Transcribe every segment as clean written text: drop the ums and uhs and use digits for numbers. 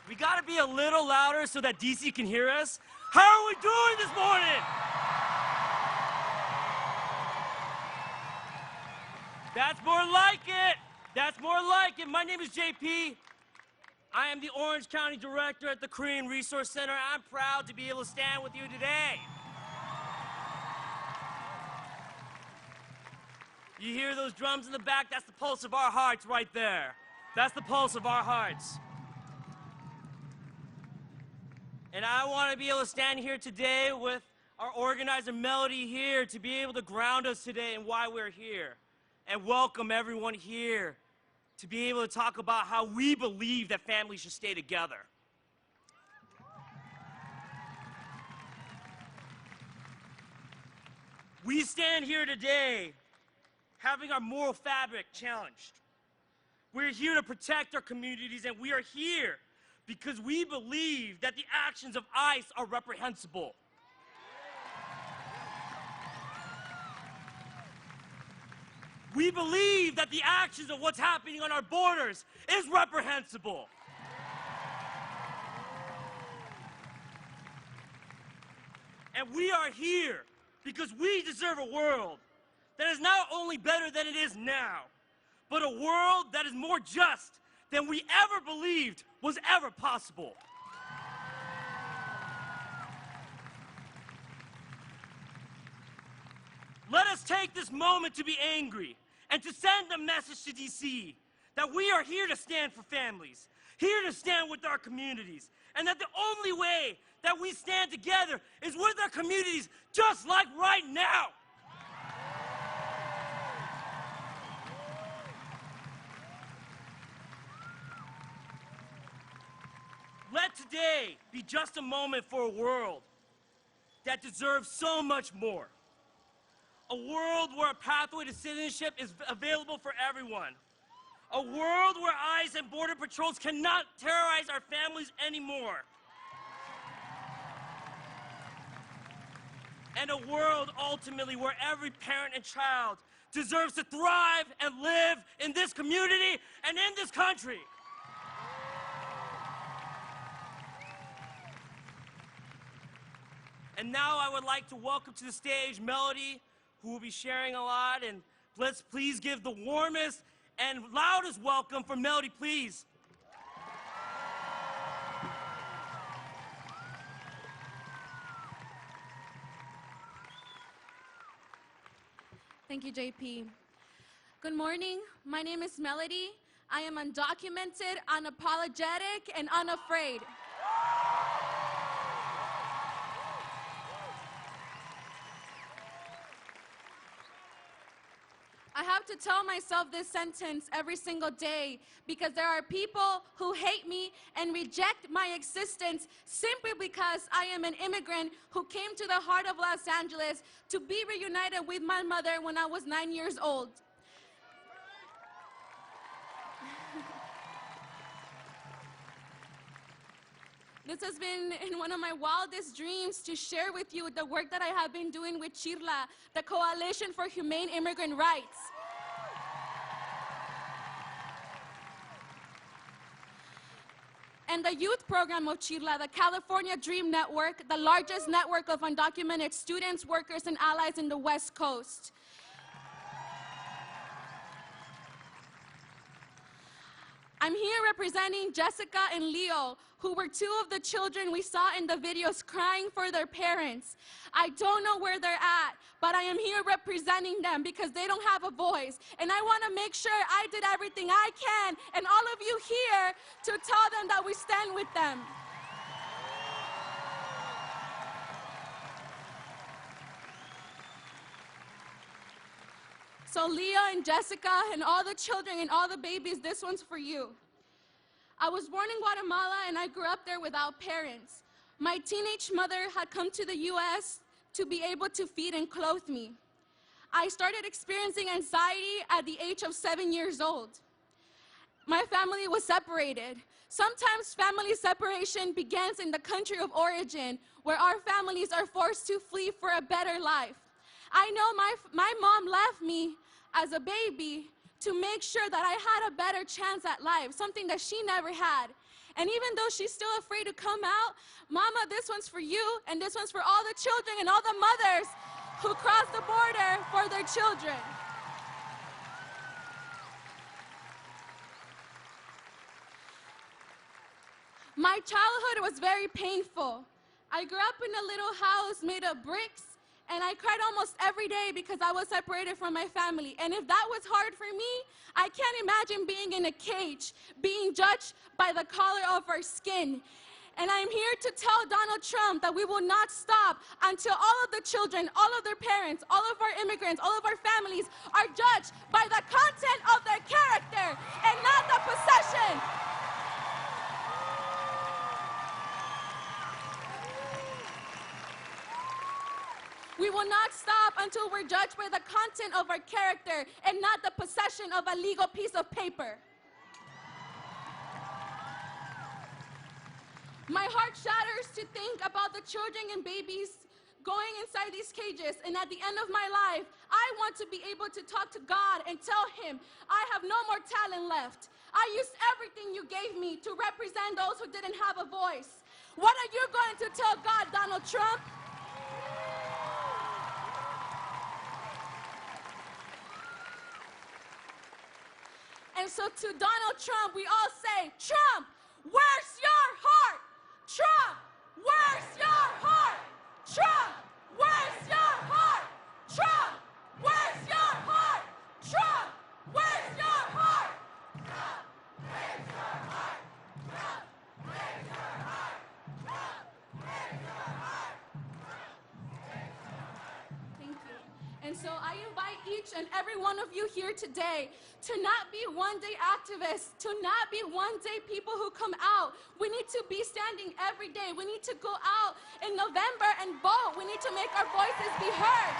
We gotta be a little louder so that DC can hear us. How are we doing this morning? That's more like it. That's more like it. My name is JP. I am the Orange County Director at the Korean Resource Center. I'm proud to be able to stand with you today. You hear those drums in the back? That's the pulse of our hearts right there. That's the pulse of our hearts. And I want to be able to stand here today with our organizer Melody here to be able to ground us today and why we're here. And welcome everyone here to be able to talk about how we believe that families should stay together. We stand here today having our moral fabric challenged. We're here to protect our communities, and we are here because we believe that the actions of ICE are reprehensible. We believe that the actions of what's happening on our borders is reprehensible. And we are here because we deserve a world that is not only better than it is now, but a world that is more just than we ever believed was ever possible. Let us take this moment to be angry and to send a message to DC that we are here to stand for families, here to stand with our communities, and that the only way that we stand together is with our communities, just like right now. Let today be just a moment for a world that deserves so much more. A world where a pathway to citizenship is available for everyone. A world where ICE and Border Patrols cannot terrorize our families anymore. And a world, ultimately, where every parent and child deserves to thrive and live in this community and in this country. And now I would like to welcome to the stage Melody, who will be sharing a lot, and let's please give the warmest and loudest welcome for Melody, please. Thank you, JP. Good morning. My name is Melody. I am undocumented, unapologetic, and unafraid. I have to tell myself this sentence every single day because there are people who hate me and reject my existence simply because I am an immigrant who came to the heart of Los Angeles to be reunited with my mother when I was 9 years old. This has been in one of my wildest dreams to share with you the work that I have been doing with CHIRLA, the Coalition for Humane Immigrant Rights. And the youth program of CHIRLA, the California Dream Network, the largest network of undocumented students, workers, and allies in the West Coast. I'm here representing Jessica and Leo, who were two of the children we saw in the videos crying for their parents. I don't know where they're at, but I am here representing them because they don't have a voice. And I want to make sure I did everything I can, and all of you here, to tell them that we stand with them. So Leah and Jessica and all the children and all the babies, this one's for you. I was born in Guatemala and I grew up there without parents. My teenage mother had come to the US to be able to feed and clothe me. I started experiencing anxiety at the age of 7 years old. My family was separated. Sometimes family separation begins in the country of origin, where our families are forced to flee for a better life. I know my mom left me as a baby to make sure that I had a better chance at life, something that she never had. And even though she's still afraid to come out, Mama, this one's for you, and this one's for all the children and all the mothers who cross the border for their children. My childhood was very painful. I grew up in a little house made of bricks, and I cried almost every day because I was separated from my family. And if that was hard for me, I can't imagine being in a cage, being judged by the color of our skin. And I'm here to tell Donald Trump that we will not stop until all of the children, all of their parents, all of our immigrants, all of our families are judged by the content of their character and not the possession. We will not stop until we're judged by the content of our character and not the possession of a legal piece of paper. My heart shatters to think about the children and babies going inside these cages, and at the end of my life, I want to be able to talk to God and tell him, I have no more talent left. I used everything you gave me to represent those who didn't have a voice. What are you going to tell God, Donald Trump? And so to Donald Trump, we all say, Trump, where's your heart? Trump, where's your heart? Trump, where's your heart? Trump, where's your heart? Trump, where's your heart? Trump, where's your heart? Trump, where's your heart? Trump, where's your heart? Thank you. And so I invite each and every one of you here today to not be one-day activists, to not be one-day people who come out. We need to be standing every day. We need to go out in November and vote. We need to make our voices be heard.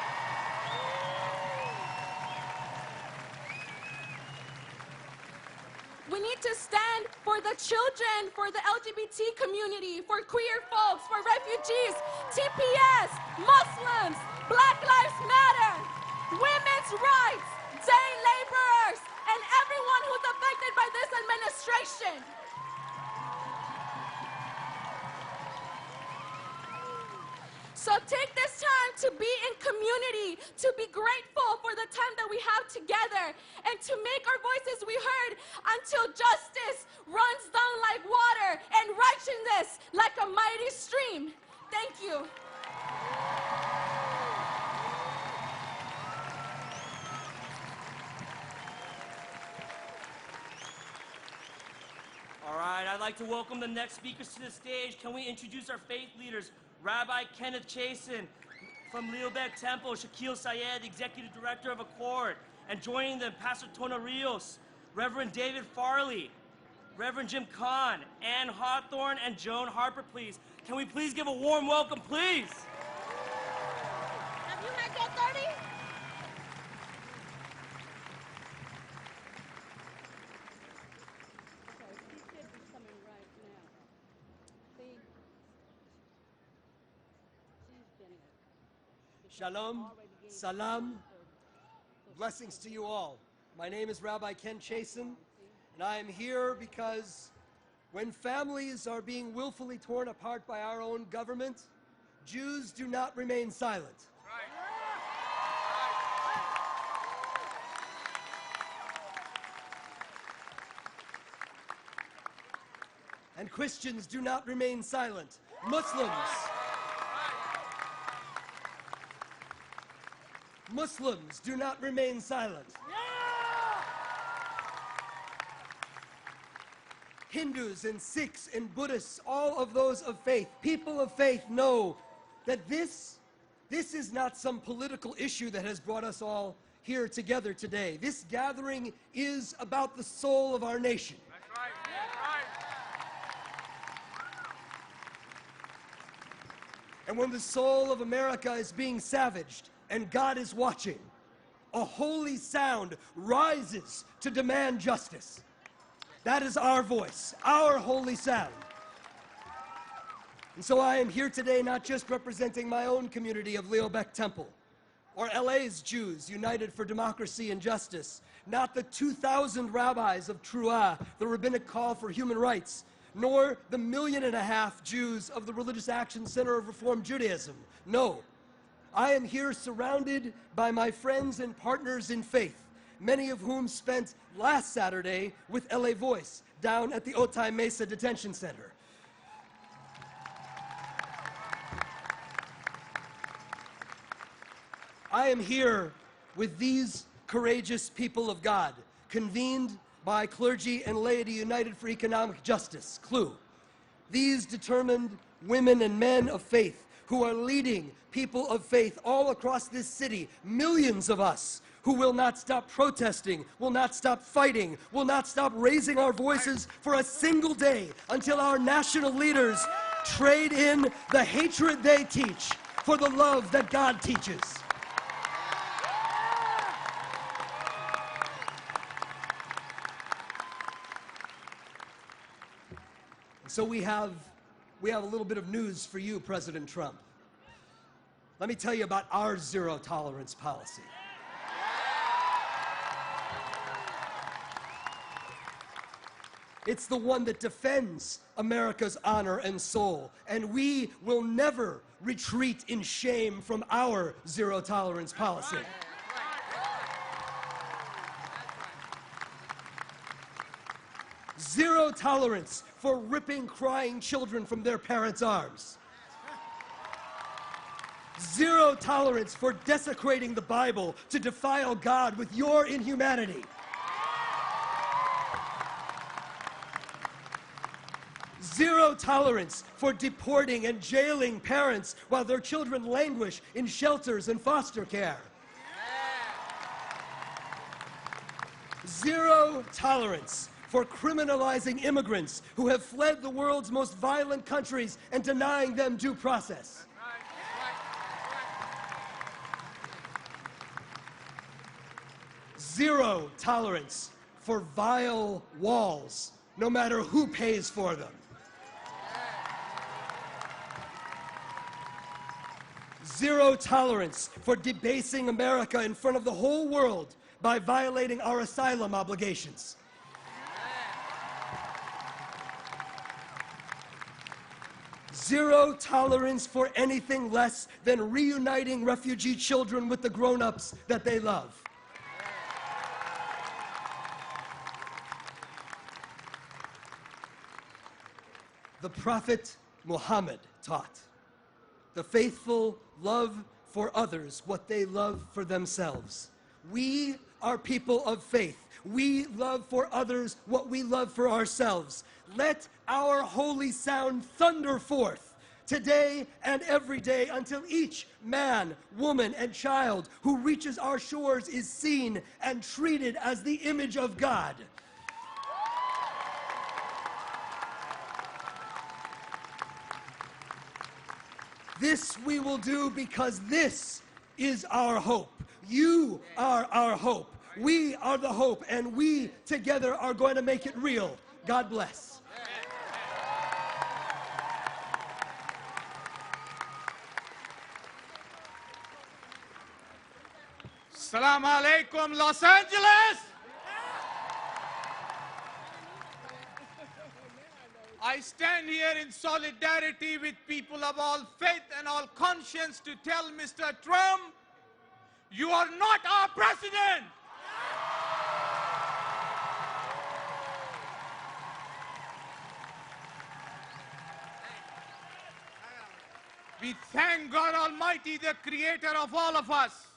We need to stand for the children, for the LGBT community, for queer folks, for refugees, TPS, Muslims, Black Lives Matter, women's rights, day laborers, and everyone who's affected by this administration. So take this time to be in community, to be grateful for the time that we have together, and to make our voices be heard until justice runs down like water and righteousness like a mighty stream. Thank you. All right, I'd like to welcome the next speakers to the stage. Can we introduce our faith leaders? Rabbi Kenneth Chasen from Leobeck Temple, Shaquille Syed, the Executive Director of Accord, and joining them, Pastor Tona Rios, Reverend David Farley, Reverend Jim Kahn, Ann Hawthorne, and Joan Harper, please. Can we please give a warm welcome, please? Have you had your 30? Shalom, salam, blessings to you all. My name is Rabbi Ken Chasen, and I am here because when families are being willfully torn apart by our own government, Jews do not remain silent. And Christians do not remain silent. Muslims do not remain silent. Hindus and Sikhs and Buddhists, all of those of faith, people of faith, know that this is not some political issue that has brought us all here together today. This gathering is about the soul of our nation. That's right. That's right. And when the soul of America is being savaged, and God is watching, a holy sound rises to demand justice. That is our voice, our holy sound. And so I am here today not just representing my own community of Leobeck Temple, or LA's Jews United for Democracy and Justice, not the 2,000 rabbis of Truah, the rabbinic call for human rights, nor the 1.5 million Jews of the Religious Action Center of Reform Judaism. No. I am here surrounded by my friends and partners in faith, many of whom spent last Saturday with LA Voice down at the Otay Mesa Detention Center. I am here with these courageous people of God, convened by Clergy and Laity United for Economic Justice, CLUE. These determined women and men of faith who are leading people of faith all across this city, millions of us who will not stop protesting, will not stop fighting, will not stop raising our voices for a single day until our national leaders trade in the hatred they teach for the love that God teaches. So we have a little bit of news for you, President Trump. Let me tell you about our zero tolerance policy. It's the one that defends America's honor and soul, and we will never retreat in shame from our zero tolerance policy. Zero tolerance for ripping crying children from their parents' arms. Zero tolerance for desecrating the Bible to defile God with your inhumanity. Zero tolerance for deporting and jailing parents while their children languish in shelters and foster care. Zero tolerance for criminalizing immigrants who have fled the world's most violent countries and denying them due process. Zero tolerance for vile walls, no matter who pays for them. Zero tolerance for debasing America in front of the whole world by violating our asylum obligations. Zero tolerance for anything less than reuniting refugee children with the grown-ups that they love. The Prophet Muhammad taught, the faithful love for others what they love for themselves. We are people of faith. We love for others what we love for ourselves. Let our holy sound thunder forth today and every day until each man, woman, and child who reaches our shores is seen and treated as the image of God. This we will do because this is our hope. You are our hope. We are the hope, and we together are going to make it real. God bless. Assalamu alaikum, Los Angeles. I stand here in solidarity with people of all faith and all conscience to tell Mr. Trump, you are not our president. We thank God Almighty, the creator of all of us,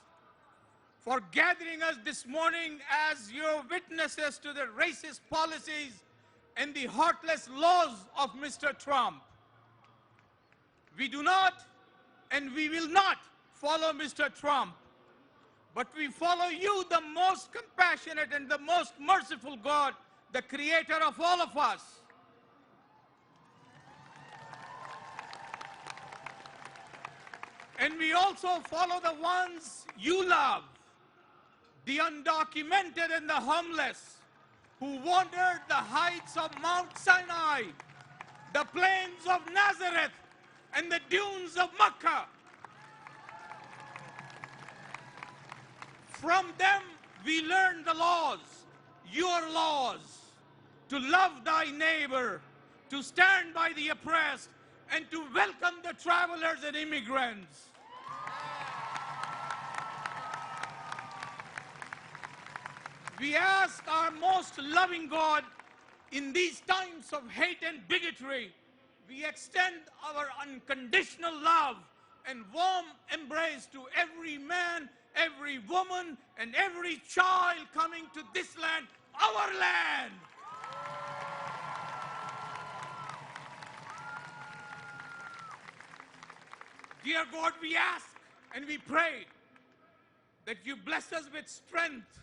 for gathering us this morning as your witnesses to the racist policies and the heartless laws of Mr. Trump. We do not and we will not follow Mr. Trump, but we follow you, the most compassionate and the most merciful God, the creator of all of us. And we also follow the ones you love, the undocumented and the homeless, who wandered the heights of Mount Sinai, the plains of Nazareth, and the dunes of Mecca. From them we learn the laws, your laws, to love thy neighbor, to stand by the oppressed, and to welcome the travelers and immigrants. We ask our most loving God, in these times of hate and bigotry, we extend our unconditional love and warm embrace to every man, every woman, and every child coming to this land, our land. Dear God, we ask and we pray that you bless us with strength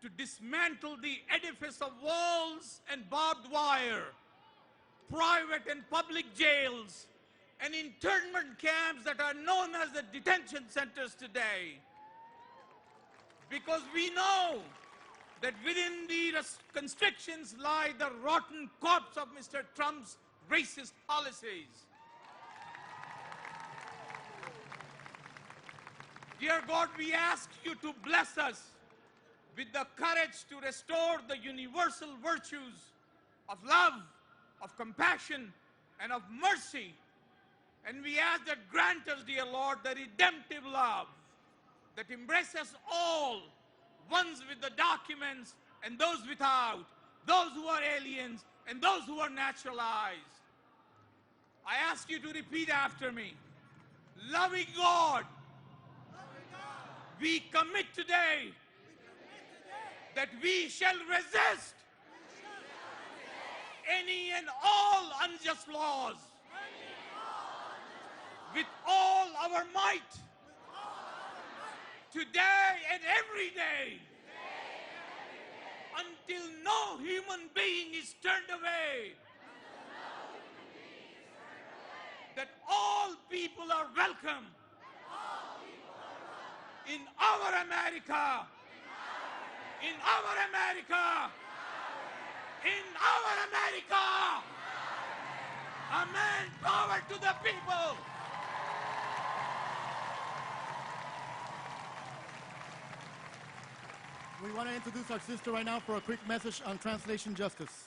to dismantle the edifice of walls and barbed wire, private and public jails, and internment camps that are known as the detention centers today. Because we know that within the constrictions lie the rotten corpse of Mr. Trump's racist policies. Dear God, we ask you to bless us with the courage to restore the universal virtues of love, of compassion, and of mercy. And we ask that grant us, dear Lord, the redemptive love that embraces all, ones with the documents and those without, those who are aliens and those who are naturalized. I ask you to repeat after me. Loving God, we commit today that we shall resist any and all unjust laws with all our might, today and every day, until no human being is turned away, that all people are welcome in our America, in our America, in our America. Amen. Power to the people. We want to introduce our sister right now for a quick message on translation justice.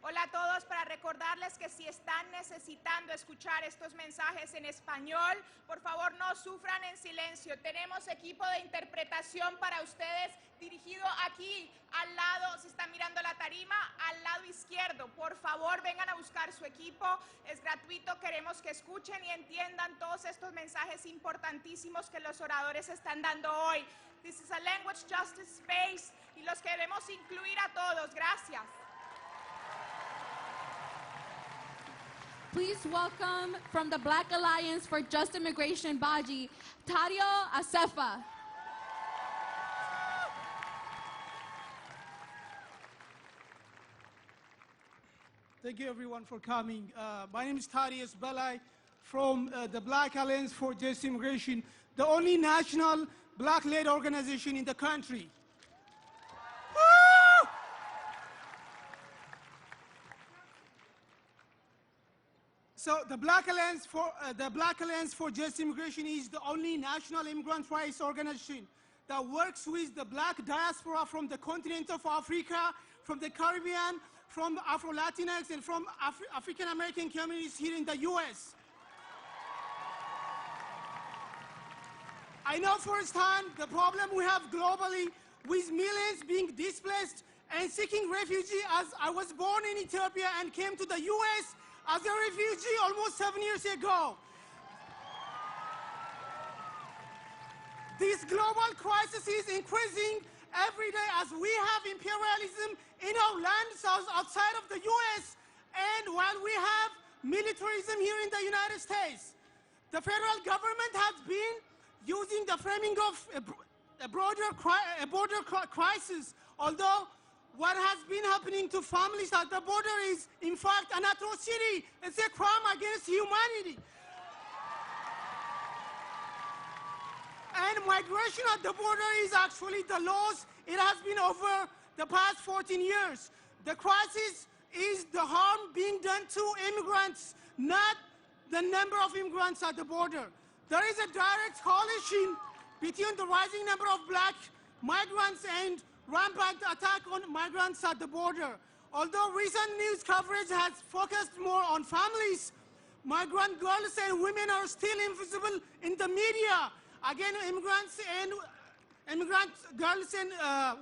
Hola a todos, para recordarles que si están necesitando escuchar estos mensajes en español, por favor no sufran en silencio. Tenemos equipo de interpretación para ustedes dirigido aquí al lado, si están mirando la tarima, al lado izquierdo. Por favor vengan a buscar su equipo, es gratuito, queremos que escuchen y entiendan todos estos mensajes importantísimos que los oradores están dando hoy. This is a language justice space y los queremos incluir a todos. Gracias. Please welcome from the Black Alliance for Just Immigration, Baji, Tario Asefa. Thank you everyone for coming. My name is Thaddeus Belai from the Black Alliance for Just Immigration, the only national black-led organization in the country. Woo! So the Black Alliance for Just Immigration is the only national immigrant rights organization that works with the black diaspora from the continent of Africa, from the Caribbean, from Afro-Latinx, and from African-American communities here in the US. I know firsthand the problem we have globally with millions being displaced and seeking refugee, as I was born in Ethiopia and came to the US as a refugee almost 7 years ago. This global crisis is increasing every day as we have imperialism in our lands outside of the US, and while we have militarism here in the United States. The federal government has been using the framing of a border crisis, although what has been happening to families at the border is, in fact, an atrocity. It's a crime against humanity. And migration at the border is actually the loss. It has been over the past 14 years. The crisis is the harm being done to immigrants, not the number of immigrants at the border. There is a direct correlation between the rising number of black migrants and rampant attack on migrants at the border. Although recent news coverage has focused more on families, migrant girls and women are still invisible in the media. Again, immigrant girls and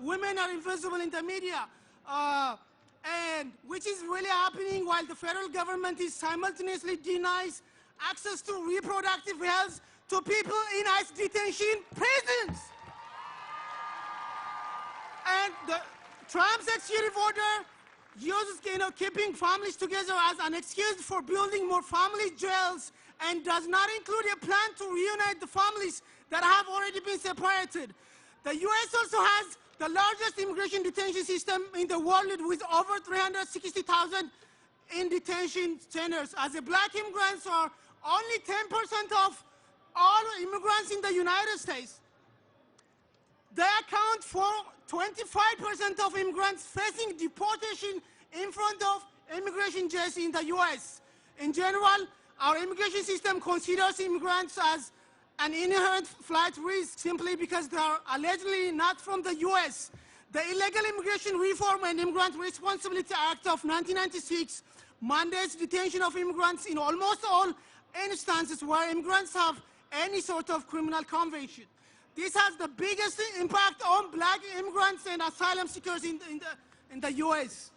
women are invisible in the media, and which is really happening while the federal government is simultaneously denies access to reproductive health to people in ICE detention prisons. And the Trump's executive order uses keeping families together as an excuse for building more family jails and does not include a plan to reunite the families that have already been separated. The U.S. also has the largest immigration detention system in the world with over 360,000 in detention centers. As a black immigrants are only 10% of all immigrants in the United States. They account for 25% of immigrants facing deportation in front of immigration jails in the U.S. In general, our immigration system considers immigrants as an inherent flight risk simply because they are allegedly not from the U.S. The Illegal Immigration Reform and Immigrant Responsibility Act of 1996 mandates detention of immigrants in almost all instances where immigrants have any sort of criminal conviction. This has the biggest impact on black immigrants and asylum seekers in the U.S.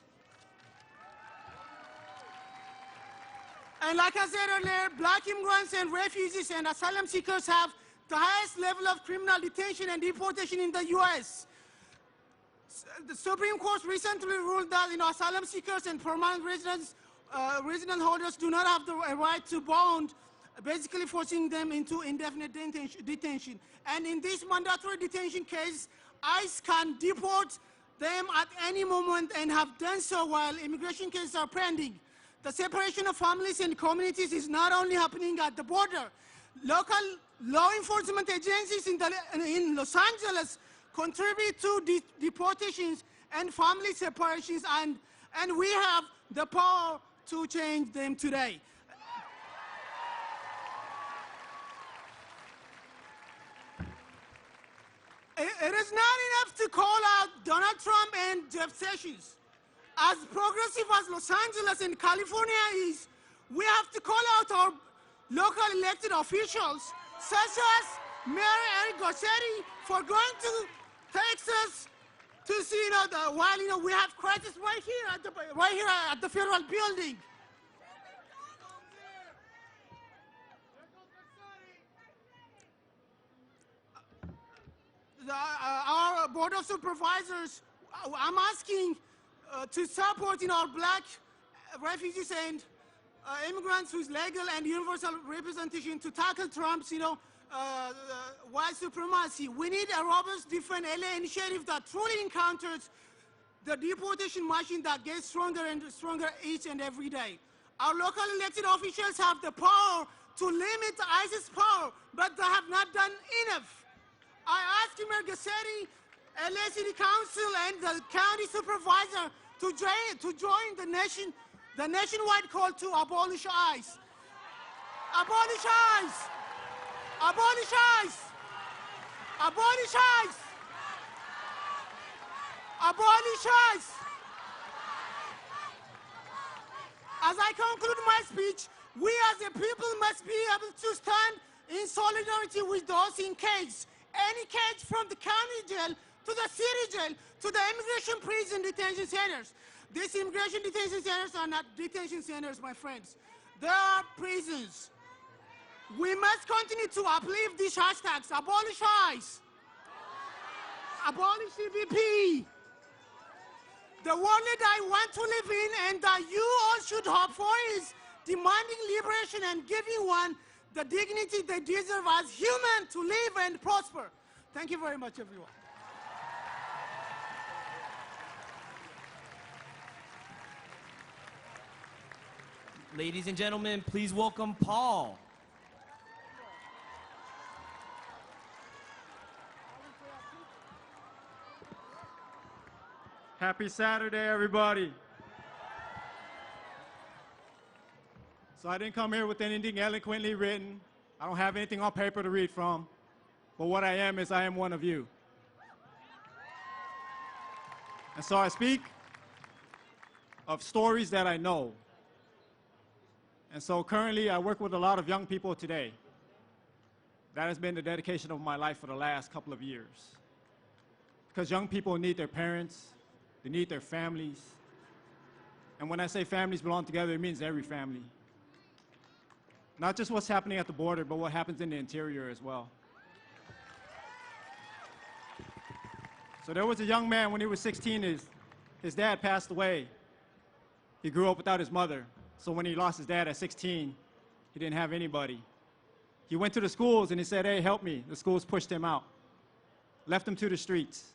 And like I said earlier, black immigrants and refugees and asylum seekers have the highest level of criminal detention and deportation in the U.S. The Supreme Court recently ruled that asylum seekers and permanent resident holders do not have the right to bond, basically forcing them into indefinite detention. And in this mandatory detention case, ICE can deport them at any moment and have done so while immigration cases are pending. The separation of families and communities is not only happening at the border. Local law enforcement agencies in Los Angeles contribute to deportations and family separations, and we have the power to change them today. It is not enough to call out Donald Trump and Jeff Sessions. As progressive as Los Angeles and California is, we have to call out our local elected officials, such as Mayor Eric Garcetti, for going to Texas to see, while we have crisis right here at the federal building. Our Board of Supervisors, I'm asking to support our black refugees and immigrants with legal and universal representation to tackle Trump's white supremacy. We need a robust Defend LA initiative that truly encounters the deportation machine that gets stronger and stronger each and every day. Our local elected officials have the power to limit ICE's power, but they have not done enough. I asked Mayor Garcetti, LA City Council, and the county supervisor to join the nationwide call to abolish ICE. Abolish ICE! Abolish ICE! Abolish ICE! Abolish ICE! As I conclude my speech, we as a people must be able to stand in solidarity with those in cages. Any cage from the county jail to the city jail to the immigration prison detention centers. These immigration detention centers are not detention centers, my friends. They are prisons. We must continue to uplift these hashtags. Abolish ICE. Abolish CBP. The world that I want to live in and that you all should hope for is demanding liberation and giving one the dignity they deserve as human to live and prosper. Thank you very much, everyone. Ladies and gentlemen, please welcome Paul. Happy Saturday, everybody. So I didn't come here with anything eloquently written. I don't have anything on paper to read from. But what I am is I am one of you. And so I speak of stories that I know. And so currently I work with a lot of young people today. That has been the dedication of my life for the last couple of years. Because young people need their parents, they need their families. And when I say families belong together, it means every family. Not just what's happening at the border, but what happens in the interior as well. So there was a young man when he was 16, his dad passed away. He grew up without his mother. So when he lost his dad at 16, he didn't have anybody. He went to the schools and he said, hey, help me. The schools pushed him out, left him to the streets.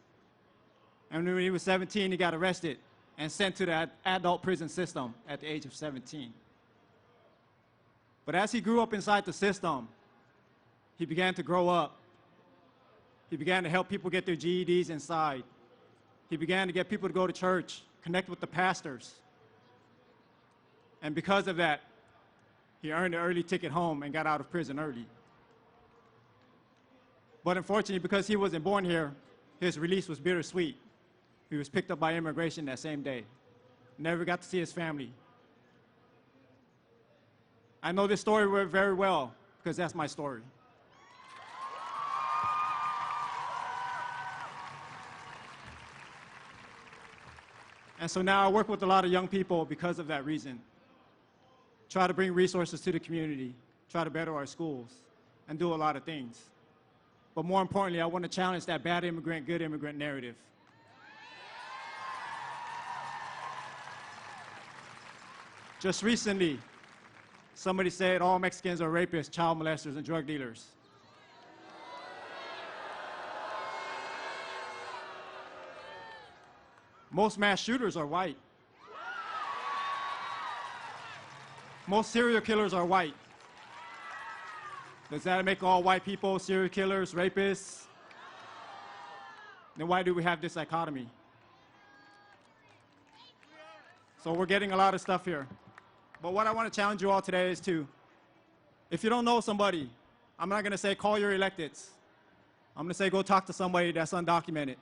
And when he was 17, he got arrested and sent to the adult prison system at the age of 17. But as he grew up inside the system, he began to grow up. He began to help people get their GEDs inside. He began to get people to go to church, connect with the pastors. And because of that, he earned an early ticket home and got out of prison early. But unfortunately, because he wasn't born here, his release was bittersweet. He was picked up by immigration that same day. Never got to see his family. I know this story very well because that's my story. And so now I work with a lot of young people because of that reason. Try to bring resources to the community, try to better our schools, and do a lot of things. But more importantly, I want to challenge that bad immigrant, good immigrant narrative. Just recently, somebody said all Mexicans are rapists, child molesters, and drug dealers. Most mass shooters are white. Most serial killers are white. Does that make all white people serial killers, rapists? Then why do we have this dichotomy? So we're getting a lot of stuff here. But what I want to challenge you all today is to, if you don't know somebody, I'm not going to say call your electeds. I'm going to say go talk to somebody that's undocumented.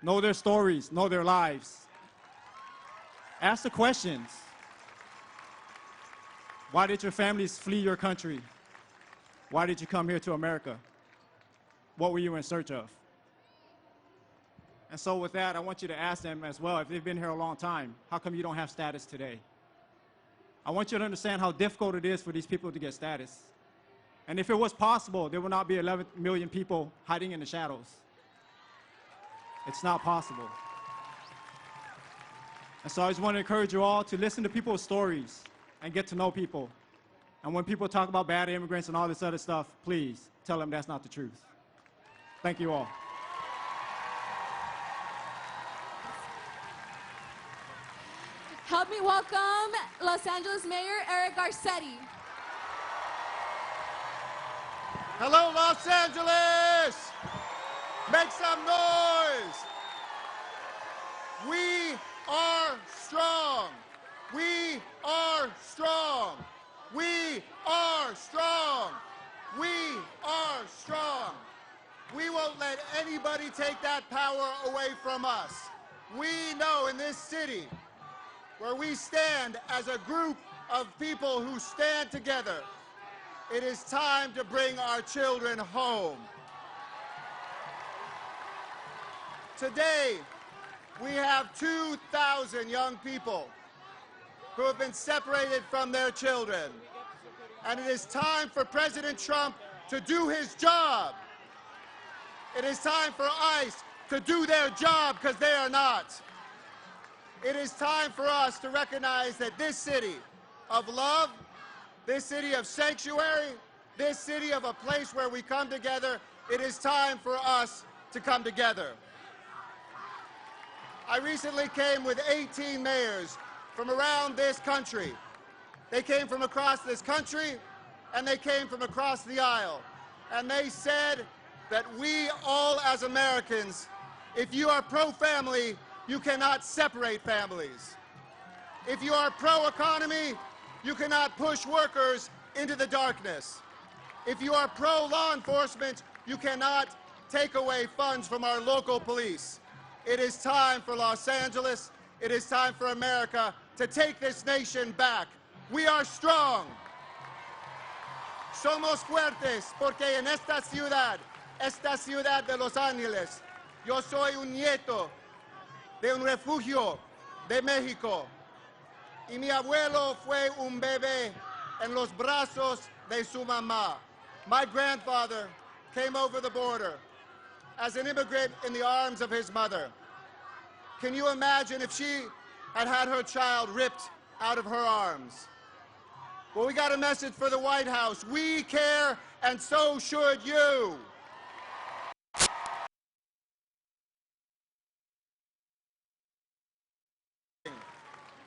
Know their stories, know their lives. Ask the questions. Why did your families flee your country? Why did you come here to America? What were you in search of? And so with that, I want you to ask them as well, if they've been here a long time, how come you don't have status today? I want you to understand how difficult it is for these people to get status. And if it was possible, there would not be 11 million people hiding in the shadows. It's not possible. And so I just want to encourage you all to listen to people's stories and get to know people. And when people talk about bad immigrants and all this other stuff, please tell them that's not the truth. Thank you all. Help me welcome Los Angeles Mayor Eric Garcetti. Hello, Los Angeles! Make some noise! We are strong. We are strong. We are strong. We are strong. We won't let anybody take that power away from us. We know in this city, where we stand as a group of people who stand together, it is time to bring our children home. Today, we have 2,000 young people who have been separated from their children. And it is time for President Trump to do his job. It is time for ICE to do their job, because they are not. It is time for us to recognize that this city of love, this city of sanctuary, this city of a place where we come together, it is time for us to come together. I recently came with 18 mayors from around this country. They came from across this country, and they came from across the aisle. And they said that we all as Americans, if you are pro-family, you cannot separate families. If you are pro-economy, you cannot push workers into the darkness. If you are pro-law enforcement, you cannot take away funds from our local police. It is time for Los Angeles, it is time for America to take this nation back. We are strong. Somos fuertes porque en esta ciudad de Los Ángeles, yo soy un nieto de un refugio de México. Y mi abuelo fue un bebé en los brazos de su mamá. My grandfather came over the border as an immigrant in the arms of his mother. Can you imagine if she had had her child ripped out of her arms? Well, we got a message for the White House. We care, and so should you.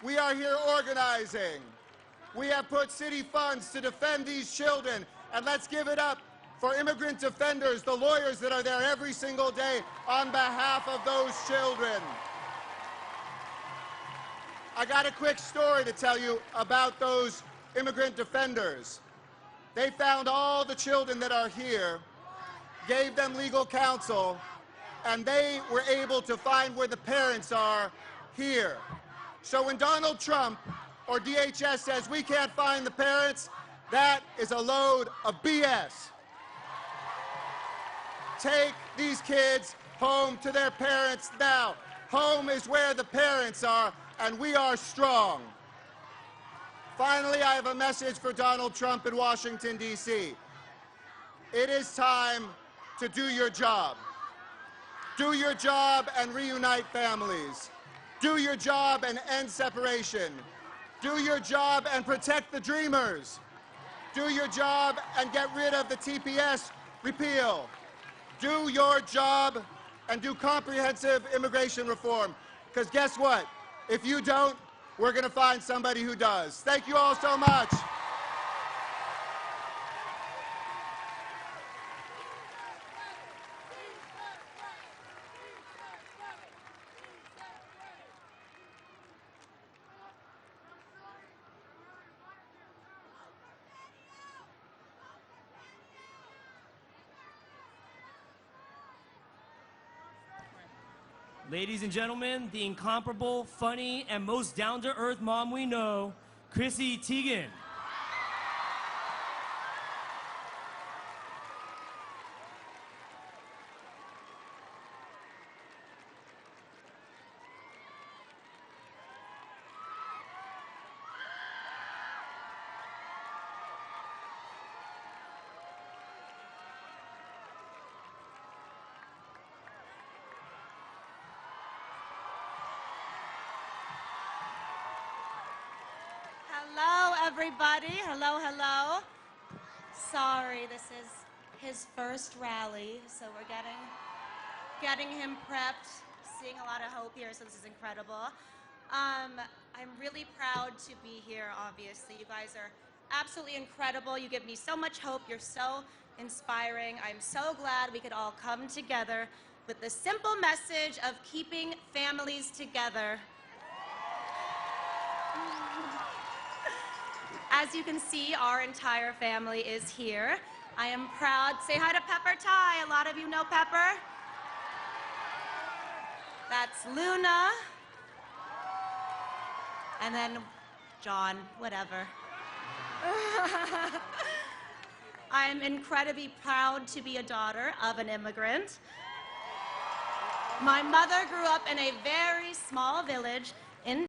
We are here organizing. We have put city funds to defend these children, and let's give it up for immigrant defenders, the lawyers that are there every single day on behalf of those children. I got a quick story to tell you about those immigrant defenders. They found all the children that are here, gave them legal counsel, and they were able to find where the parents are here. So when Donald Trump or DHS says we can't find the parents, that is a load of BS. Take these kids home to their parents now. Home is where the parents are, and we are strong. Finally, I have a message for Donald Trump in Washington, D.C. It is time to do your job. Do your job and reunite families. Do your job and end separation. Do your job and protect the dreamers. Do your job and get rid of the TPS repeal. Do your job and do comprehensive immigration reform. Because guess what? If you don't, we're going to find somebody who does. Thank you all so much. Ladies and gentlemen, the incomparable, funny, and most down-to-earth mom we know, Chrissy Teigen. Hello, everybody. Hello, hello. Sorry, this is his first rally, so we're getting him prepped. Seeing a lot of hope here, so this is incredible. I'm really proud to be here, obviously. You guys are absolutely incredible. You give me so much hope. You're so inspiring. I'm so glad we could all come together with the simple message of keeping families together. As you can see, our entire family is here. I am proud. Say hi to Pepper Ty. A lot of you know Pepper. That's Luna. And then John, whatever. I'm incredibly proud to be a daughter of an immigrant. My mother grew up in a very small village in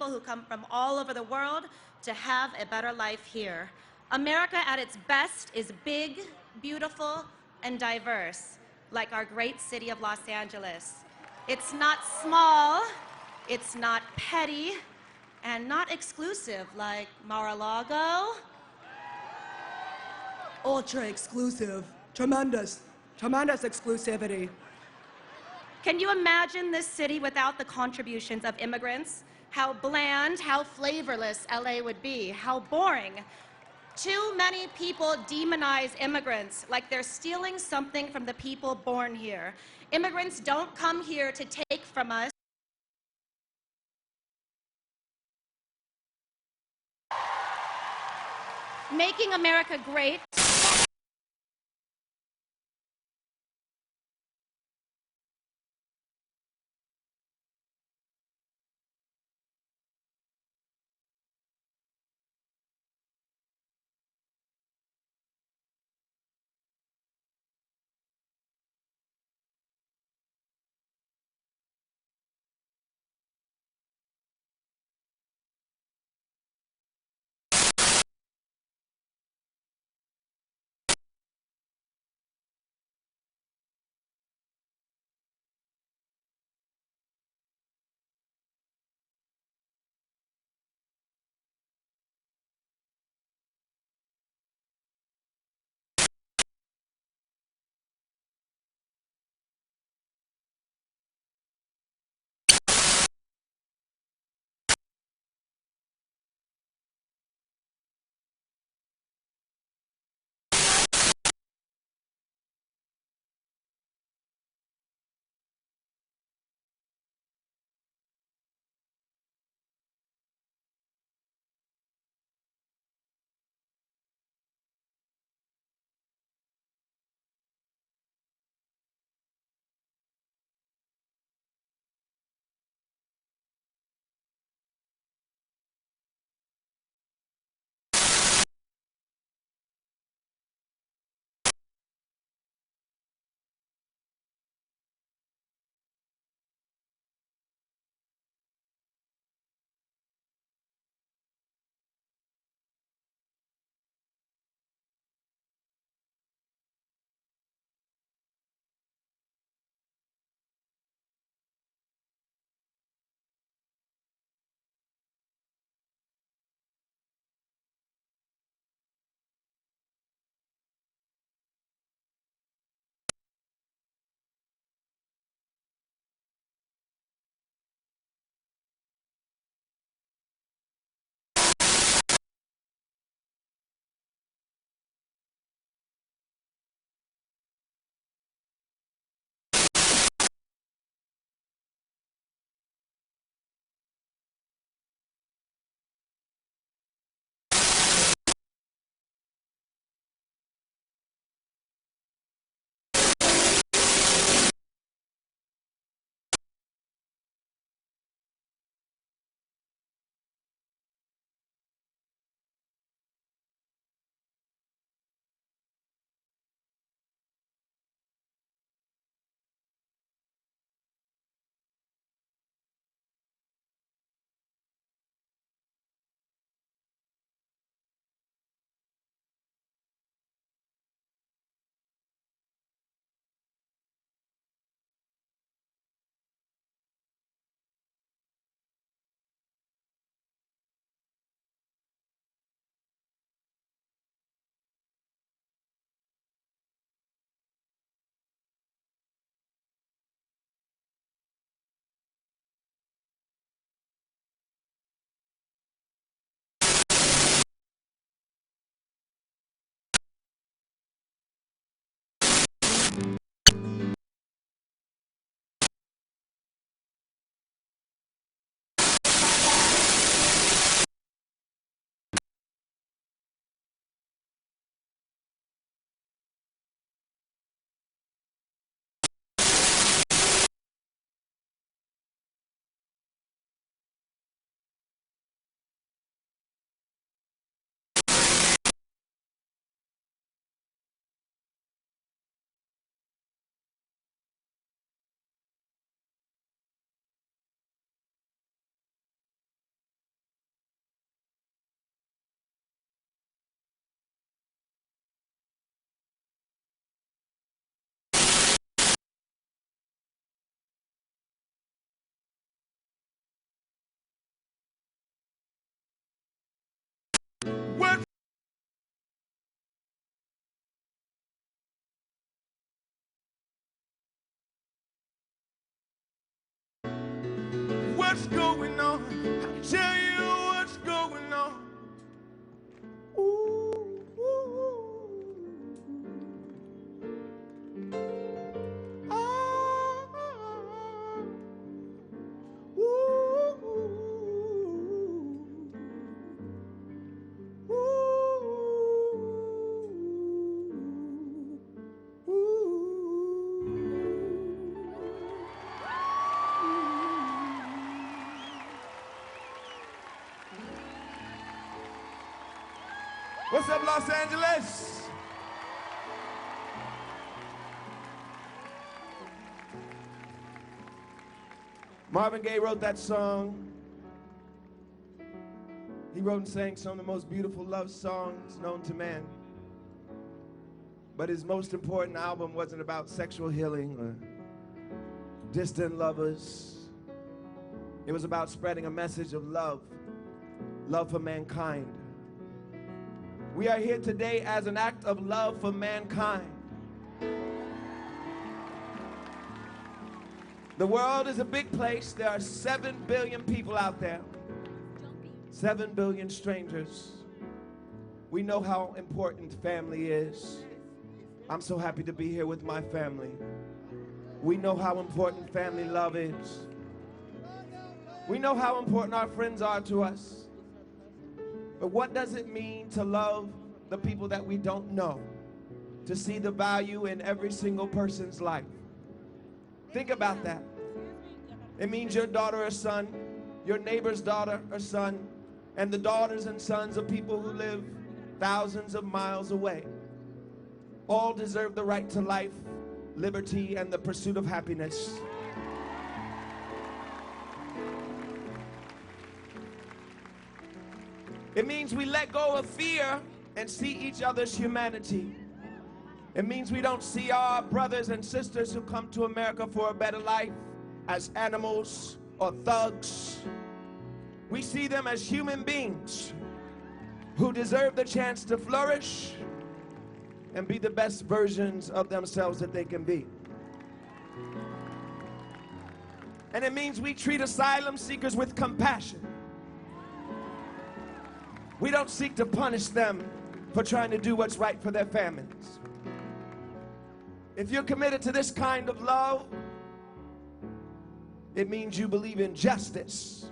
who come from all over the world to have a better life here. America at its best is big, beautiful, and diverse, like our great city of Los Angeles. It's not small, it's not petty, and not exclusive like Mar-a-Lago. Ultra exclusive. Tremendous exclusivity. Can you imagine this city without the contributions of immigrants? How bland, how flavorless LA would be, how boring. Too many people demonize immigrants like they're stealing something from the people born here. Immigrants don't come here to take from us. Making America great what's going on. I can tell you what's going on. Ooh, ooh. Ah, ooh, ooh. What's up, Los Angeles? Marvin Gaye wrote that song. He wrote and sang some of the most beautiful love songs known to man. But his most important album wasn't about sexual healing or distant lovers. It was about spreading a message of love, love for mankind. We are here today as an act of love for mankind. The world is a big place. There are 7 billion people out there. 7 billion strangers. We know how important family is. I'm so happy to be here with my family. We know how important family love is. We know how important our friends are to us. But what does it mean to love the people that we don't know? To see the value in every single person's life? Think about that. It means your daughter or son, your neighbor's daughter or son, and the daughters and sons of people who live thousands of miles away all deserve the right to life, liberty, and the pursuit of happiness. It means we let go of fear and see each other's humanity. It means we don't see our brothers and sisters who come to America for a better life as animals or thugs. We see them as human beings who deserve the chance to flourish and be the best versions of themselves that they can be. And it means we treat asylum seekers with compassion. We don't seek to punish them for trying to do what's right for their families. If you're committed to this kind of love, it means you believe in justice.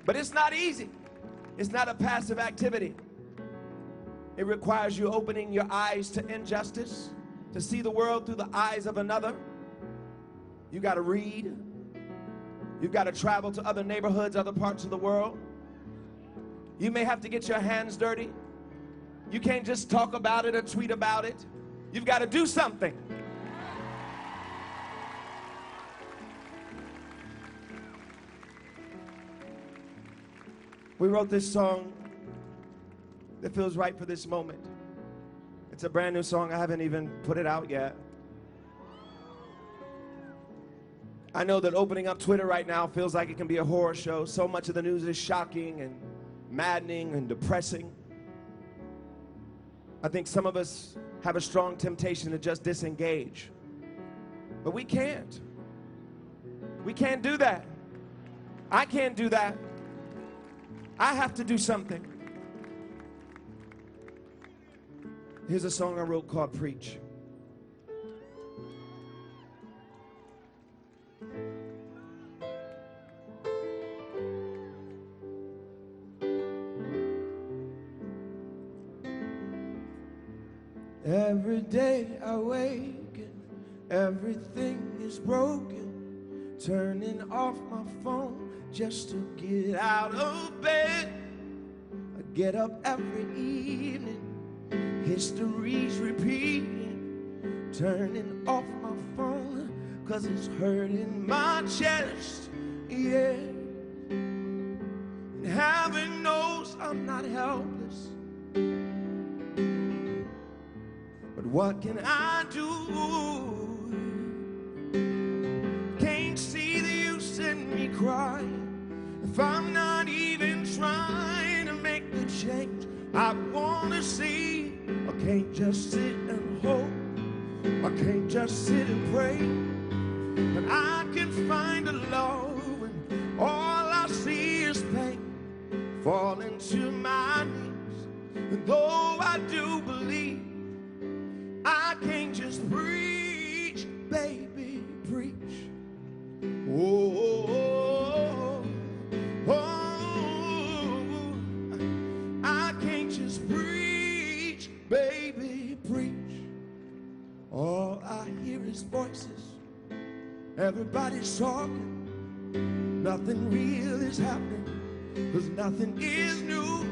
But it's not easy. It's not a passive activity. It requires you opening your eyes to injustice, to see the world through the eyes of another. You got to read. You've got to travel to other neighborhoods, other parts of the world. You may have to get your hands dirty. You can't just talk about it or tweet about it. You've got to do something. We wrote this song that feels right for this moment. It's a brand new song. I haven't even put it out yet. I know that opening up Twitter right now feels like it can be a horror show. So much of the news is shocking and maddening and depressing. I think some of us have a strong temptation to just disengage. But we can't. We can't do that. I can't do that. I have to do something. Here's a song I wrote called Preach. Every day I wake and everything is broken. Turning off my phone just to get out of bed. I get up every evening, history's repeating. Turning off my phone 'cause it's hurting my chest, yeah. And heaven knows I'm not helpless. But what can I do? Can't see the use in me crying if I'm not even trying to make the change I want to see. I can't just sit and hope. I can't just sit and pray. that I can find a love when all I see is pain, falling to my knees. And though I do believe, I can't just preach, baby, preach. Oh, I can't just preach, baby, preach. All I hear is voices, everybody's talking, nothing real is happening, 'cause nothing is new.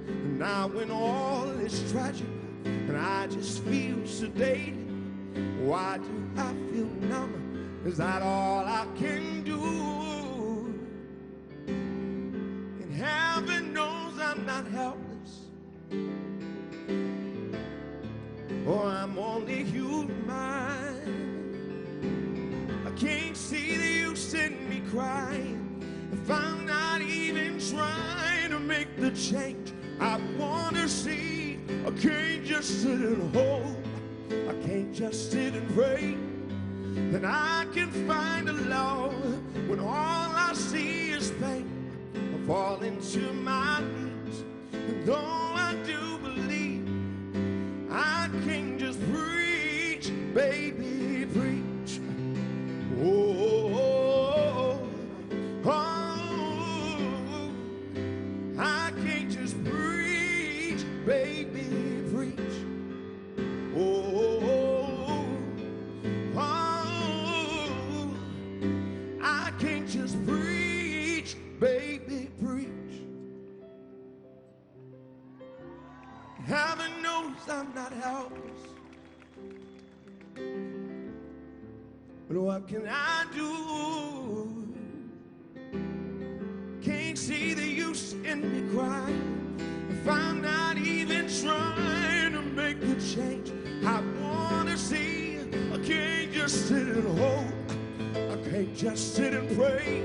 And now when all is tragic and I just feel sedated, why do I feel numb? Is that all I can do? And heaven knows I'm not helpless, or I'm only human. I can't see the use in me crying if I'm not even trying to make the change I want to see. I can't just sit and hope, I can't just sit and pray that I can find a love when all I see is pain. I fall into my knees, and though I do believe, I can't just preach, baby, preach. Oh, I can't just preach, baby, preach. Oh, I can't just preach, baby, preach. Heaven knows I'm not helpless, but what can I do? Can't see the use in me crying if I'm not even trying to make the change I want to see. I can't just sit and hope, I can't just sit and pray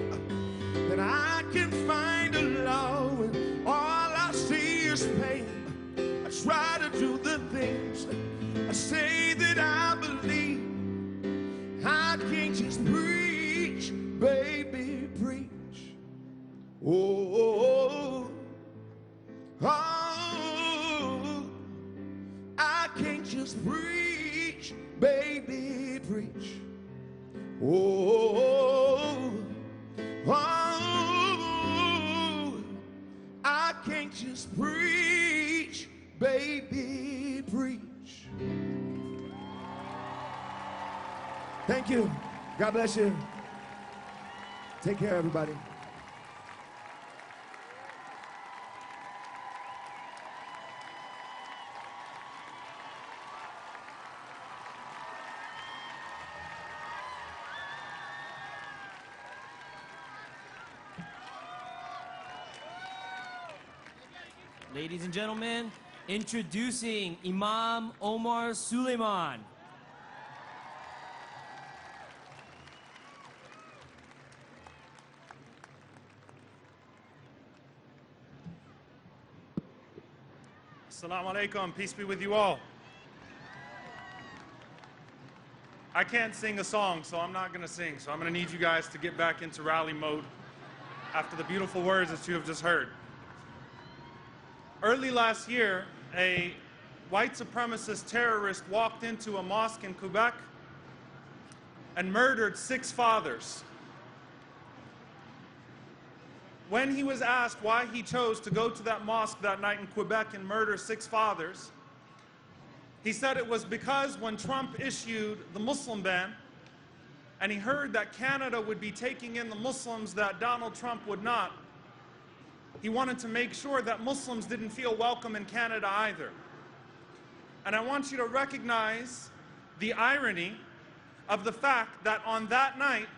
that I can find a love when all I see is pain. I try to do the things I say that I believe. I can't just preach, baby, preach. Oh, I can't just preach, baby, preach. Oh, I can't just preach, baby, preach. Thank you. God bless you. Take care, everybody. Ladies and gentlemen, introducing Imam Omar Suleiman. Assalamu alaikum, peace be with you all. I can't sing a song, so I'm not going to sing. So I'm going to need you guys to get back into rally mode after the beautiful words that you have just heard. Early last year, a white supremacist terrorist walked into a mosque in Quebec and murdered 6 fathers. When he was asked why he chose to go to that mosque that night in Quebec and murder 6 fathers, he said it was because when Trump issued the Muslim ban, and he heard that Canada would be taking in the Muslims that Donald Trump would not, he wanted to make sure that Muslims didn't feel welcome in Canada either. And I want you to recognize the irony of the fact that on that night,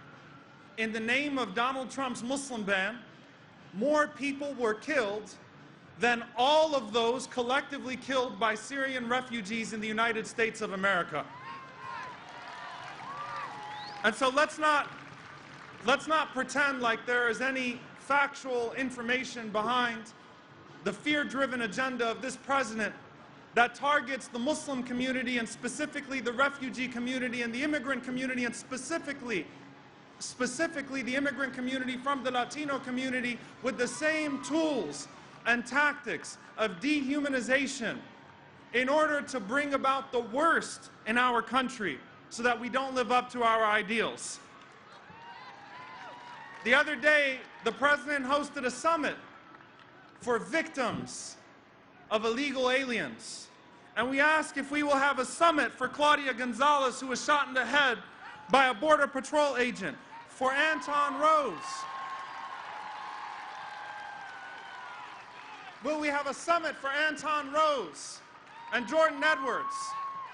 in the name of Donald Trump's Muslim ban, more people were killed than all of those collectively killed by Syrian refugees in the United States of America. And so let's not pretend like there is any factual information behind the fear-driven agenda of this president that targets the Muslim community and specifically the refugee community and the immigrant community and specifically the immigrant community from the Latino community with the same tools and tactics of dehumanization in order to bring about the worst in our country so that we don't live up to our ideals. The other day, the president hosted a summit for victims of illegal aliens. And we ask if we will have a summit for Claudia Gonzalez, who was shot in the head by a Border Patrol agent, for Anton Rose. Will we have a summit for Anton Rose and Jordan Edwards,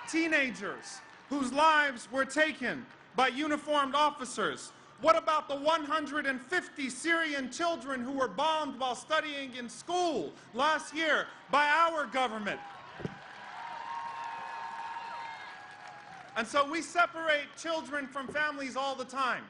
teenagers whose lives were taken by uniformed officers? What about the 150 Syrian children who were bombed while studying in school last year by our government? And so we separate children from families all the time.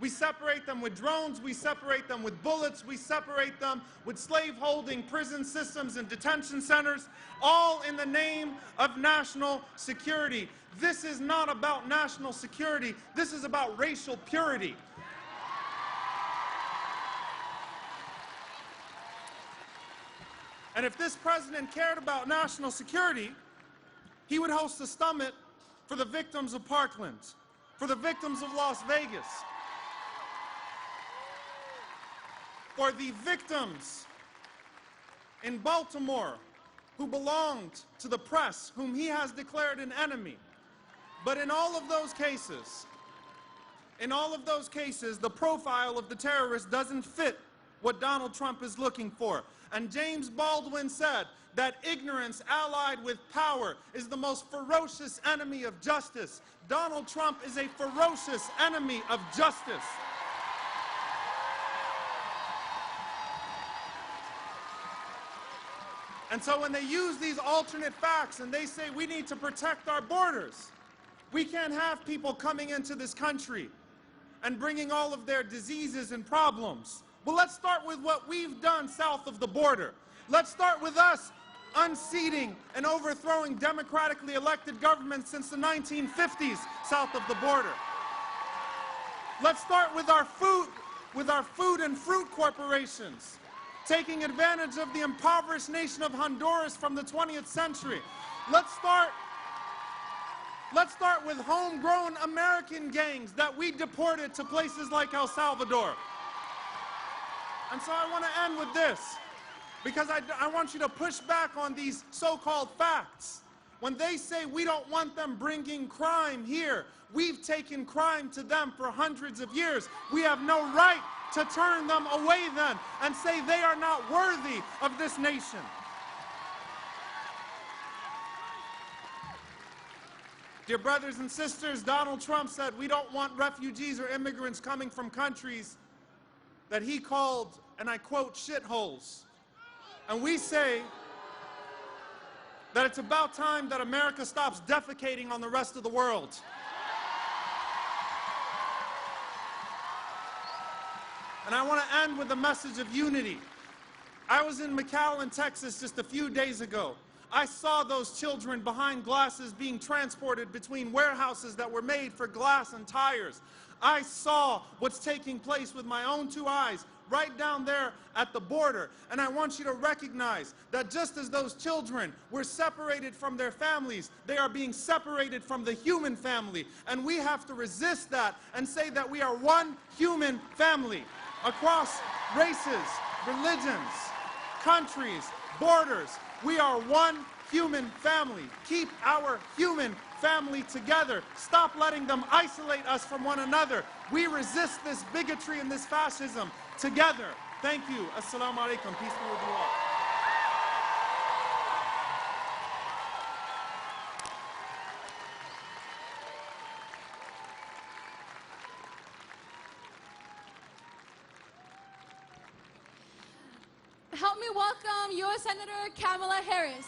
We separate them with drones, we separate them with bullets, we separate them with slave-holding prison systems and detention centers, all in the name of national security. This is not about national security, this is about racial purity. And if this president cared about national security, he would host a summit for the victims of Parkland, for the victims of Las Vegas, for the victims in Baltimore who belonged to the press, whom he has declared an enemy. But in all of those cases, the profile of the terrorist doesn't fit what Donald Trump is looking for. And James Baldwin said that ignorance allied with power is the most ferocious enemy of justice. Donald Trump is a ferocious enemy of justice. And so when they use these alternate facts and they say we need to protect our borders, we can't have people coming into this country and bringing all of their diseases and problems. Well, let's start with what we've done south of the border. Let's start with us unseating and overthrowing democratically elected governments since the 1950s south of the border. Let's start with our food and fruit corporations, taking advantage of the impoverished nation of Honduras from the 20th century. Let's start with homegrown American gangs that we deported to places like El Salvador. And so I want to end with this, because I want you to push back on these so-called facts. When they say we don't want them bringing crime here, we've taken crime to them for hundreds of years. We have no right to turn them away then and say they are not worthy of this nation. Dear brothers and sisters, Donald Trump said we don't want refugees or immigrants coming from countries that he called, and I quote, shitholes. And we say that it's about time that America stops defecating on the rest of the world. And I want to end with a message of unity. I was in McAllen, Texas just a few days ago. I saw those children behind glasses being transported between warehouses that were made for glass and tires. I saw what's taking place with my own two eyes right down there at the border. And I want you to recognize that just as those children were separated from their families, they are being separated from the human family. And we have to resist that and say that we are one human family across races, religions, countries, borders. We are one human family. Keep our human family together. Stop letting them isolate us from one another. We resist this bigotry and this fascism together. Thank you. Assalamu alaikum. Peace be with you all. Help me welcome U.S. Senator Kamala Harris.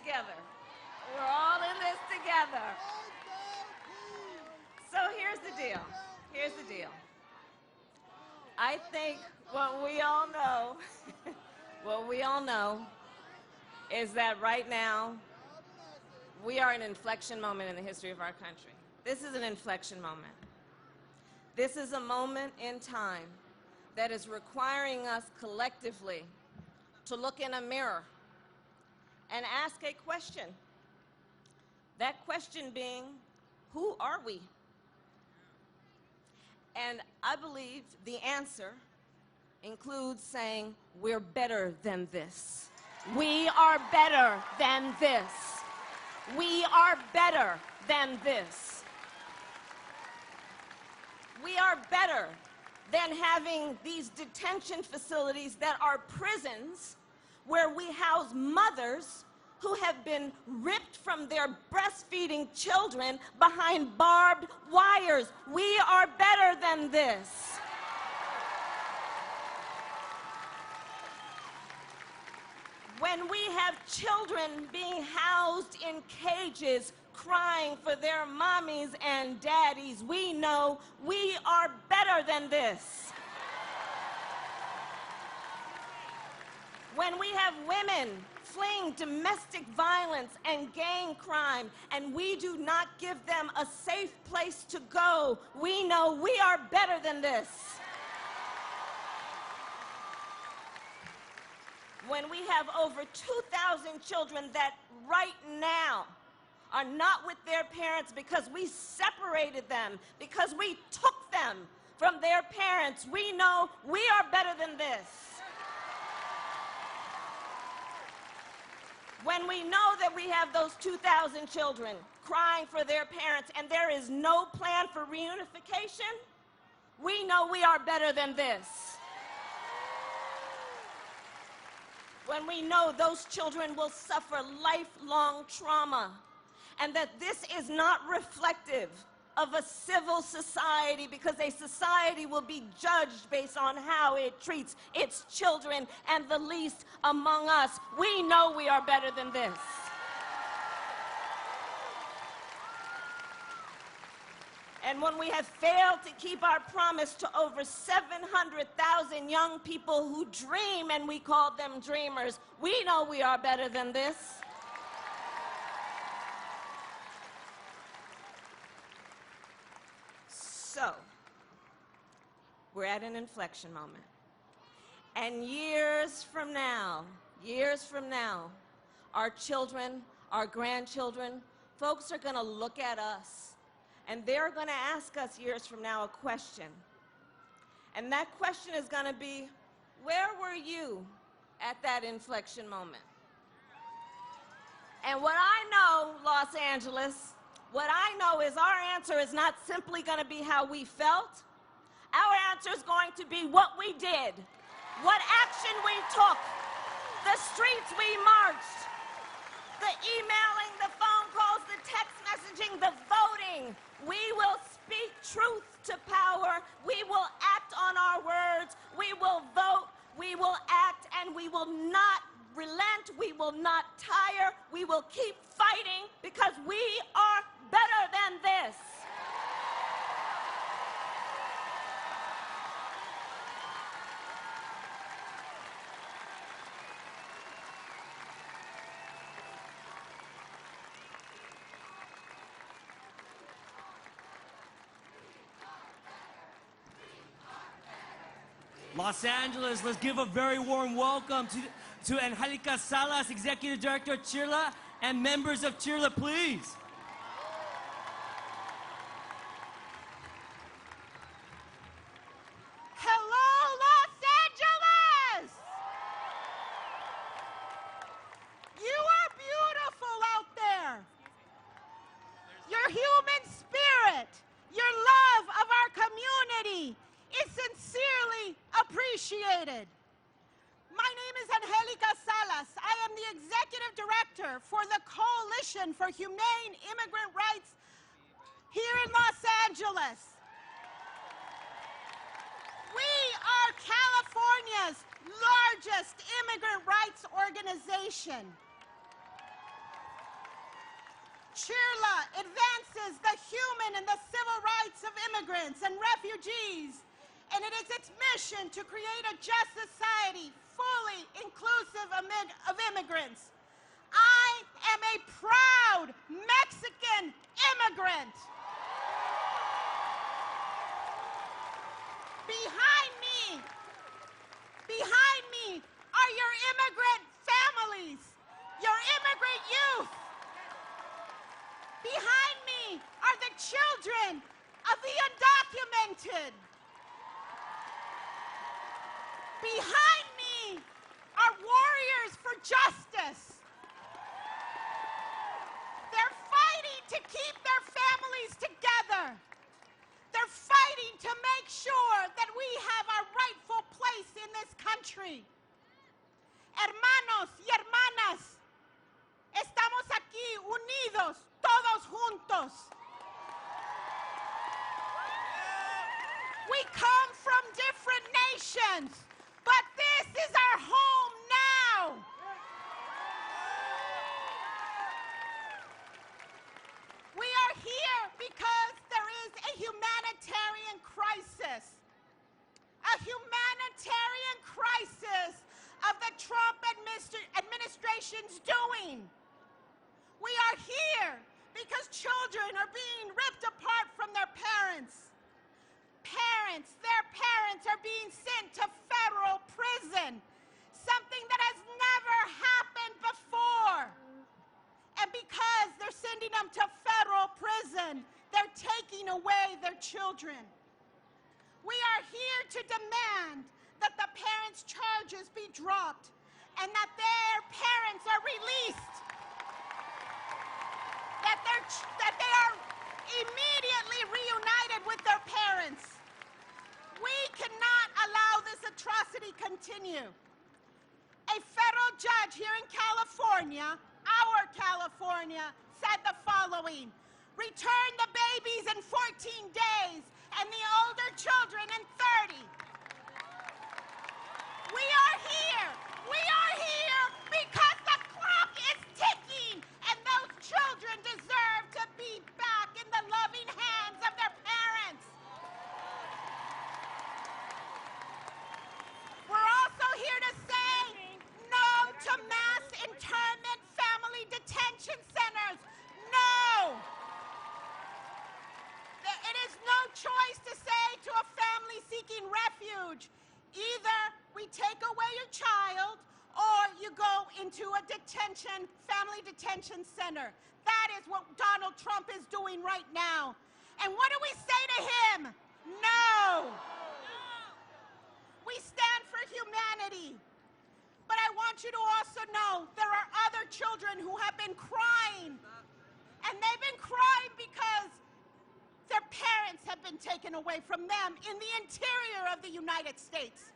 together. We're all in this together. So here's the deal. Here's the deal. I think what we all know is that right now we are in an inflection moment in the history of our country. This is an inflection moment. This is a moment in time that is requiring us collectively to look in a mirror and ask a question. That question being, who are we? And I believe the answer includes saying, we're better than this. We are better than this. We are better than this. We are better than having these detention facilities that are prisons where we house mothers who have been ripped from their breastfeeding children behind barbed wires. We are better than this. When we have children being housed in cages crying for their mommies and daddies, we know we are better than this. When we have women fleeing domestic violence and gang crime, and we do not give them a safe place to go, we know we are better than this. When we have over 2,000 children that right now are not with their parents because we separated them, because we took them from their parents, we know we are better than this. When we know that we have those 2,000 children crying for their parents and there is no plan for reunification, we know we are better than this. When we know those children will suffer lifelong trauma and that this is not reflective of a civil society, because a society will be judged based on how it treats its children and the least among us. We know we are better than this. And when we have failed to keep our promise to over 700,000 young people who dream, and we call them dreamers, we know we are better than this. So, we're at an inflection moment. And years from now, our children, our grandchildren, folks are going to look at us, and they're going to ask us years from now a question. And that question is going to be, where were you at that inflection moment? And what I know, Los Angeles, what I know is our answer is not simply going to be how we felt. Our answer is going to be what we did, what action we took, the streets we marched, the emailing, the phone calls, the text messaging, the voting. We will speak truth to power. We will act on our words. We will vote. We will act, and we will not relent. We will not tire. We will keep fighting because we are better than this. Los Angeles, let's give a very warm welcome to Angelica Salas, Executive Director of Chirla, and members of Chirla, please. Hello, Los Angeles! You are beautiful out there. Your human spirit, your love of our community is sincerely appreciated. My name is Angelica Salas. I am the Executive Director for the Coalition for Humane Immigrant Rights here in Los Angeles. We are California's largest immigrant rights organization. Chirla advances the human and the civil rights of immigrants and refugees, and it is its mission to create a just society fully inclusive of immigrants. I am a proud Mexican immigrant. Behind me are your immigrant families, your immigrant youth. Behind me are the children of the undocumented. Behind me are warriors for justice. They're fighting to keep their families together. They're fighting to make sure that we have our rightful place in this country. Hermanos y hermanas, estamos aquí unidos, todos juntos. We come from different nations, but this is our home now. We are here because there is a humanitarian crisis. A humanitarian crisis of the Trump administration's doing. We are here because children are being ripped apart from their parents. Their parents are being sent to federal prison, something that has never happened before. And because they're sending them to federal prison, they're taking away their children. We are here to demand that the parents' charges be dropped and that their parents are released, that they are immediately reunited with their parents. We cannot allow this atrocity continue. A federal judge here in California, our California, said the following: return the babies in 14 days and the older children in 30. We are here because the clock is ticking and those children deserve to be back in the loving hands of their parents. We're also here to say no to mass internment family detention centers. No! It is no choice to say to a family seeking refuge, either we take away your child or you go into a family detention center. That is what Donald Trump is doing right now. And what do we say to him? No! We stand for humanity. But I want you to also know there are other children who have been crying. And they've been crying because their parents have been taken away from them in the interior of the United States.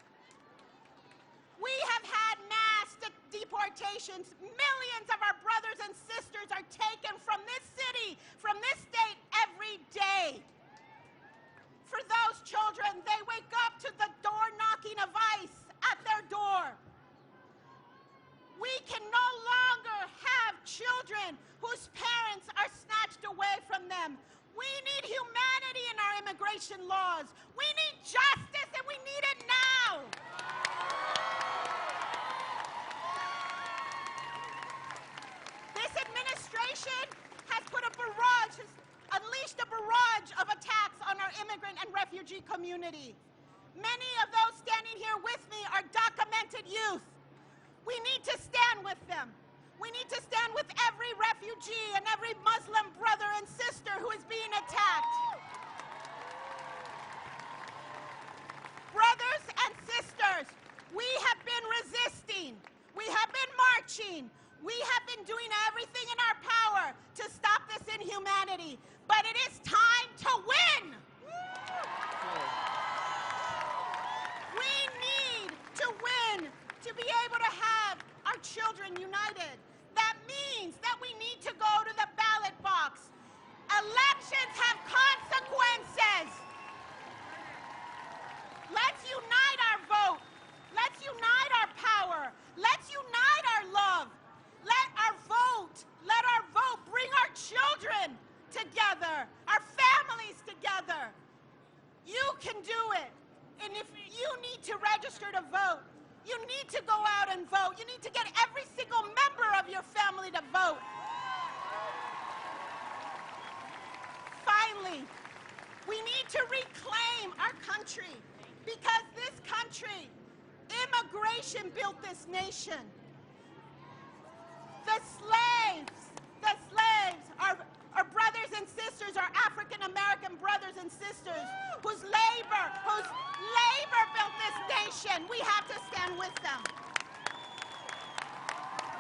We have had mass deportations. Millions of our brothers and sisters are taken from this city, from this state every day. For those children, they wake up to the door knocking of ICE at their door. We can no longer have children whose parents are snatched away from them. We need humanity in our immigration laws. We need justice, and we need it now. This administration has unleashed a barrage of attacks on our immigrant and refugee community. Many of those standing here with me are documented youth. We need to stand with them. We need to stand with every refugee and every Muslim brother and sister who is being attacked. Brothers and sisters, we have been resisting. We have been marching. We have been doing everything in our power to stop this inhumanity. But it is time to win. register to vote. You need to go out and vote. You need to get every single member of your family to vote. Finally, we need to reclaim our country because this country, immigration built this nation. The slaves, our brothers and sisters, our African-American brothers and sisters whose labor built this nation. We have to stand with them.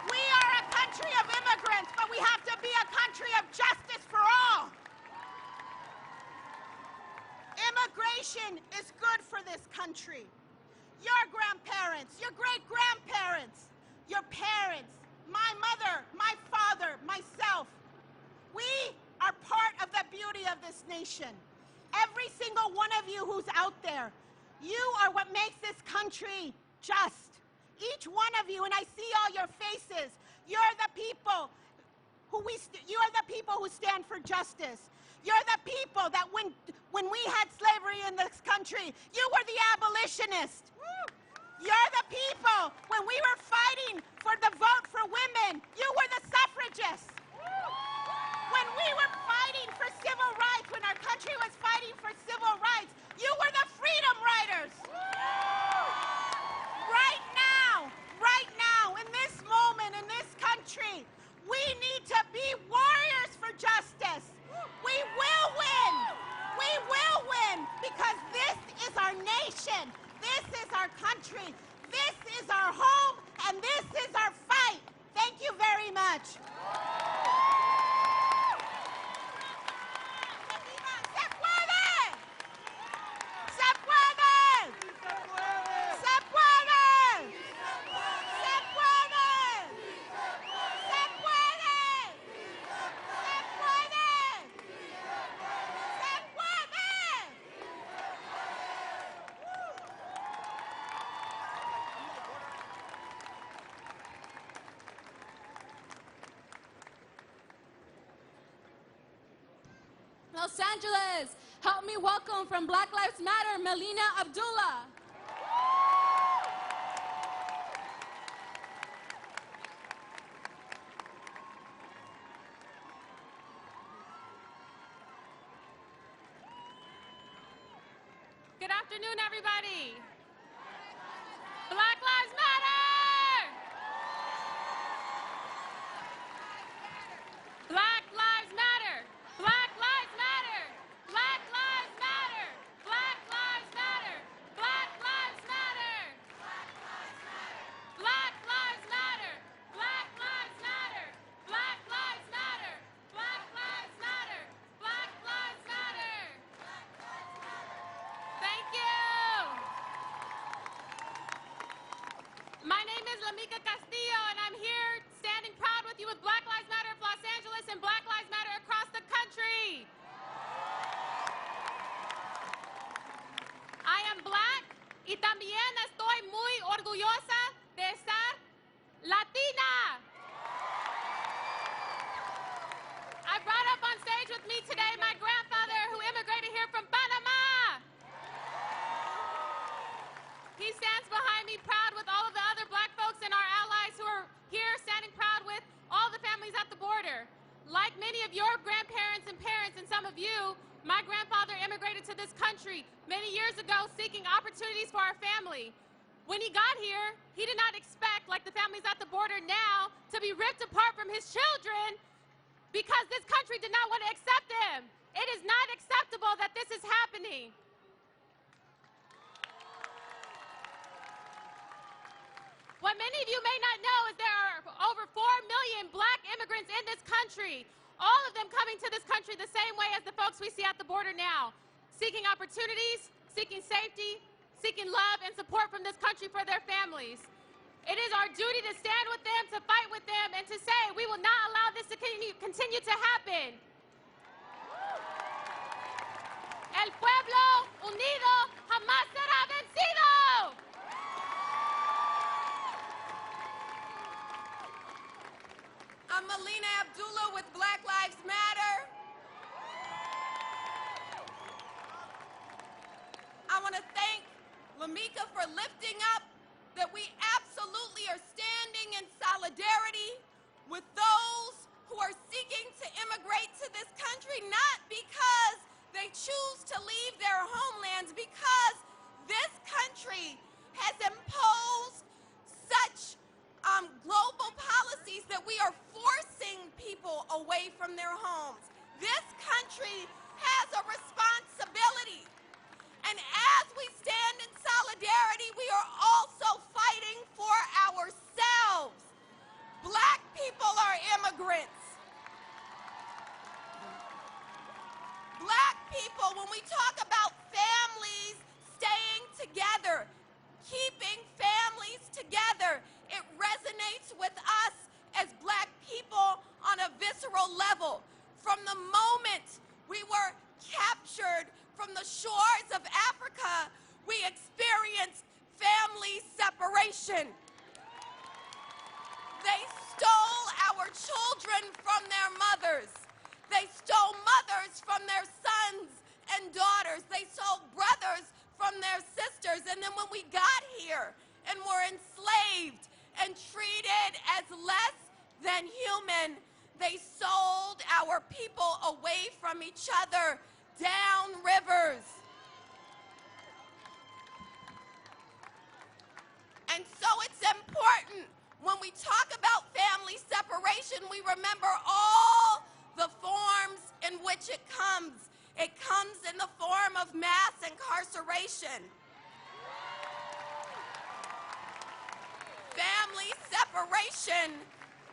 We are a country of immigrants, but we have to be a country of justice for all. Immigration is good for this country. Your grandparents, your great-grandparents, your parents, my mother, my father, myself, we are part of the beauty of this nation. Every single one of you who's out there, you are what makes this country just. Each one of you, and I see all your faces, you're the people who stand for justice. You're the people that when we had slavery in this country, you were the abolitionists. You're the people when we were fighting for the vote for women, you were the suffragists. When we were fighting for civil rights, when our country was fighting for civil rights, you were the freedom riders. Right now, in this moment, in this country, we need to be warriors for justice. We will win. We will win because this is our nation. This is our country. This is our home, and this is our fight. Thank you very much. ¡Se puede! ¡Se puede! ¡Se puede! ¡Se puede! ¡Se puede! ¡Se puede! ¡Se puede! Los Angeles, help me welcome from Black Lives Matter, Melina Abdullah. Good afternoon, everybody. Black Lives Matter! Black Lives Matter! Black Lives Matter! Black Lives Matter! Black Lives Matter! Black Lives Matter! Black Lives Matter! Black Lives Matter! Black Lives Matter! Black Lives Matter! Black Lives Matter! Thank you. My name is Lamika Castillo, and I'm here standing proud with you with Black Lives Matter of Los Angeles and Black Lives Matter across the country. I am black y también estoy muy orgullosa de ser Latina. I brought up on stage with me today my grandfather who immigrated here from Panama. He stands behind me proud with all of the other black folks and our allies who are here standing proud with all the families at the border. Like many of your grandparents and parents and some of you, my grandfather immigrated to this country many years ago seeking opportunities for our family. When he got here, he did not expect, like the families at the border now, to be ripped apart from his children because this country did not want to accept him. It is not acceptable that this is happening. What many of you may not know is there are over 4 million black immigrants in this country, all of them coming to this country the same way as the folks we see at the border now, seeking opportunities, seeking safety, seeking love and support from this country for their families. It is our duty to stand with them, to fight with them, and to say we will not allow this to continue to happen. El pueblo unido jamás será vencido. I'm Melina Abdullah with Black Lives Matter. I want to thank Tamika for lifting up, that we absolutely are standing in solidarity with those who are seeking to immigrate to this country, not because they choose to leave their homelands, because this country has imposed such global policies that we are forcing people away from their homes. This country has a responsibility. And as we stand in solidarity, we are also fighting for ourselves. Black people are immigrants. Black people, when we talk about families staying together, keeping families together, it resonates with us as black people on a visceral level. From the moment we were captured from the shores of Africa, we experienced family separation. They stole our children from their mothers. They stole mothers from their sons and daughters. They stole brothers from their sisters. And then when we got here and were enslaved and treated as less than human, they sold our people away from each other down rivers. And so it's important when we talk about family separation, we remember all the forms in which it comes. It comes in the form of mass incarceration. Family separation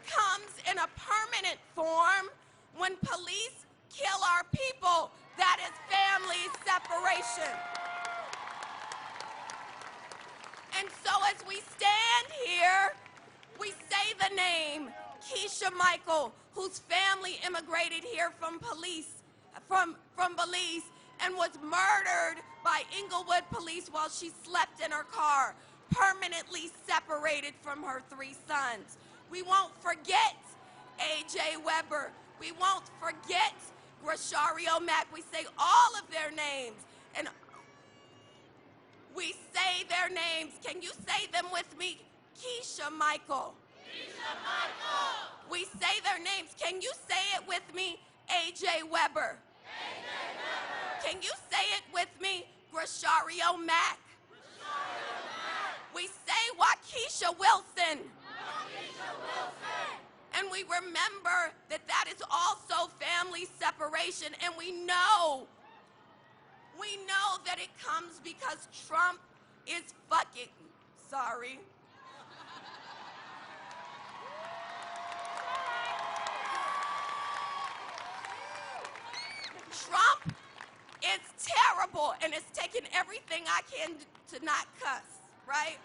comes in a permanent form when police kill our people. That is family separation. And so as we stand here, we say the name Keisha Michael, whose family immigrated here from Belize and was murdered by Inglewood police while she slept in her car, permanently separated from her 3 sons. We won't forget A.J. Weber. We won't forget Grashario Mack. We say all of their names, and we say their names. Can you say them with me? Keisha Michael. Keisha Michael. We say their names. Can you say it with me? A.J. Weber. A.J. Weber. Can you say it with me? Grashario Mack. Grashario Mack. We say Waukesha Wilson. Waukesha Wilson. And we remember that that is also family separation, and we know that it comes because Trump is fucking sorry. Trump is terrible and has taken everything I can to not cuss, right?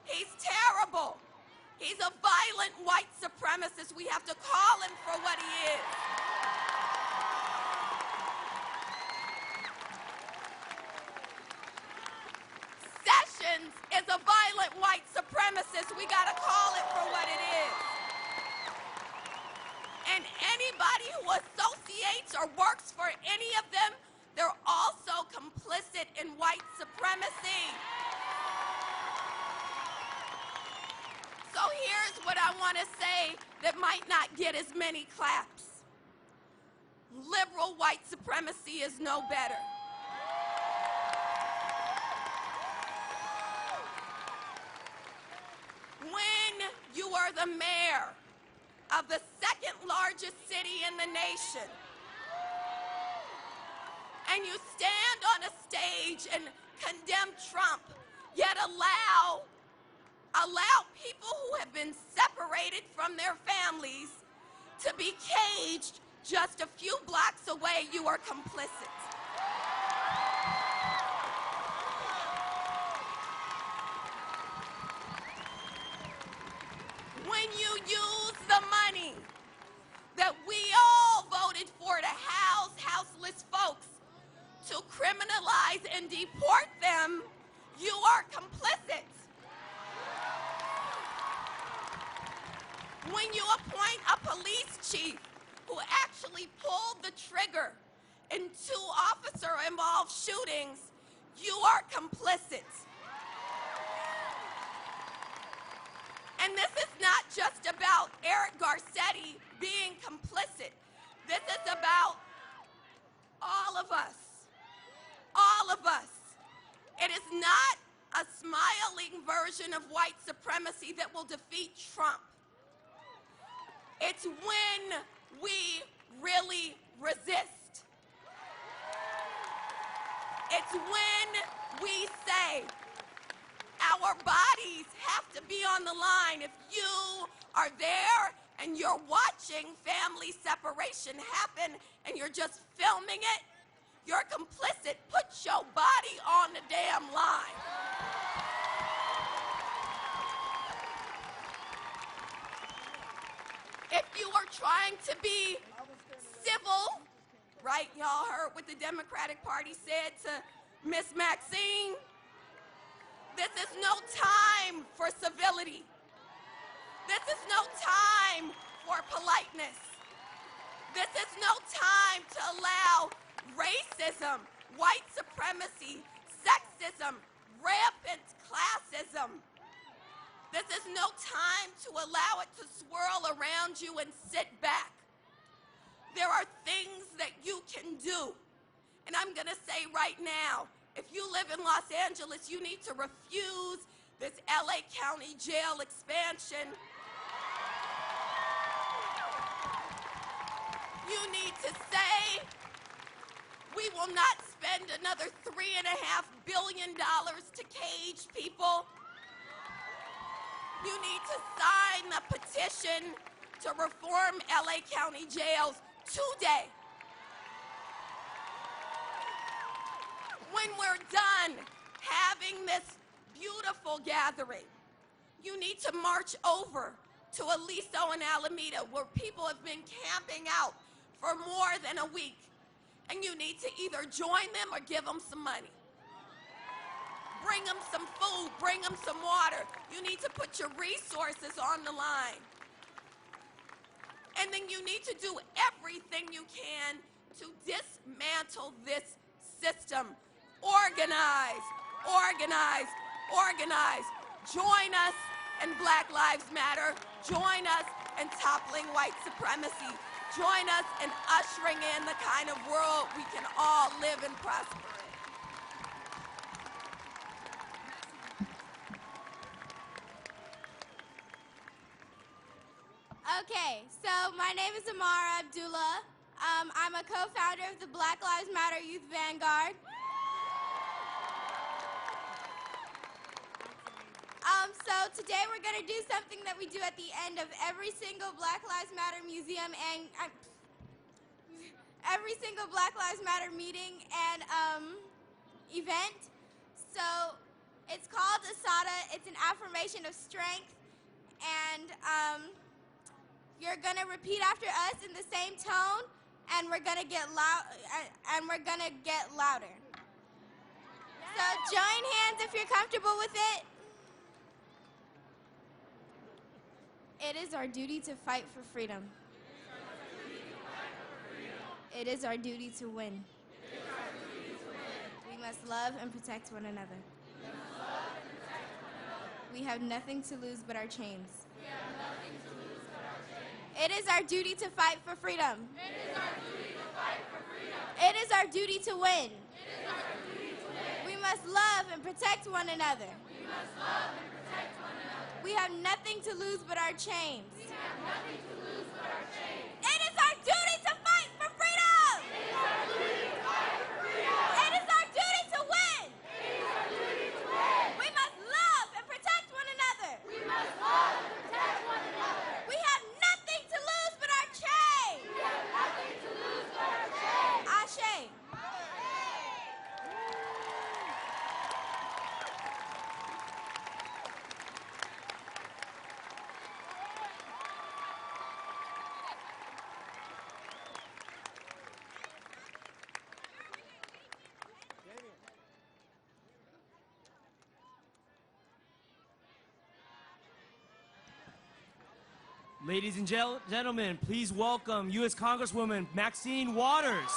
He's terrible. He's a violent white supremacist. We have to call him for what he is. Sessions is a violent white supremacist. We gotta call it for what it is. And anybody who associates or works for any of them, they're also complicit in white supremacy. So here's what I want to say that might not get as many claps. Liberal white supremacy is no better. When you are the mayor of the second largest city in the nation, and you stand on a stage and condemn Trump, yet allow people who have been separated from their families to be caged just a few blocks away, you are complicit. When you use the money that we all voted for to house houseless folks, to criminalize and deport them, you are complicit. When you appoint a police chief who actually pulled the trigger in 2 officer-involved shootings, you are complicit. And this is not just about Eric Garcetti being complicit. This is about all of us. All of us. It is not a smiling version of white supremacy that will defeat Trump. It's when we really resist. It's when we say our bodies have to be on the line. If you are there and you're watching family separation happen and you're just filming it, you're complicit. Put your body on the damn line. If you are trying to be civil, right? Y'all heard what the Democratic Party said to Miss Maxine. This is no time for civility. This is no time for politeness. This is no time to allow racism, white supremacy, sexism, rampant classism. This is no time to allow it to swirl around you and sit back. There are things that you can do. And I'm going to say right now, if you live in Los Angeles, you need to refuse this LA County jail expansion. You need to say, we will not spend another $3.5 billion to cage people. You need to sign the petition to reform LA County jails today. When we're done having this beautiful gathering, you need to march over to Aliso and Alameda, where people have been camping out for more than a week. And you need to either join them or give them some money. Bring them some food, bring them some water. You need to put your resources on the line. And then you need to do everything you can to dismantle this system. Organize, organize, organize. Join us in Black Lives Matter. Join us in toppling white supremacy. Join us in ushering in the kind of world we can all live and prosper in. Okay, so my name is Amara Abdullah. I'm a co-founder of the Black Lives Matter Youth Vanguard. So today we're going to do something that we do at the end of every single Black Lives Matter museum and every single Black Lives Matter meeting and event. So it's called Asada. It's an affirmation of strength, and you're going to repeat after us in the same tone, and we're going to get loud, and we're going to get louder. So join hands if you're comfortable with it. It is our duty to fight for freedom. It is our duty to win. We must love and protect one another. We have nothing to lose but our chains. It is our duty to fight for freedom. It is our duty to win. We must love and protect one another. We have nothing to lose but our chains. It is our duty to fight for freedom. It is our duty to win. We must love and protect one another. We have nothing to lose but our chains. Ashe. Ladies and gentlemen, please welcome U.S. Congresswoman Maxine Waters.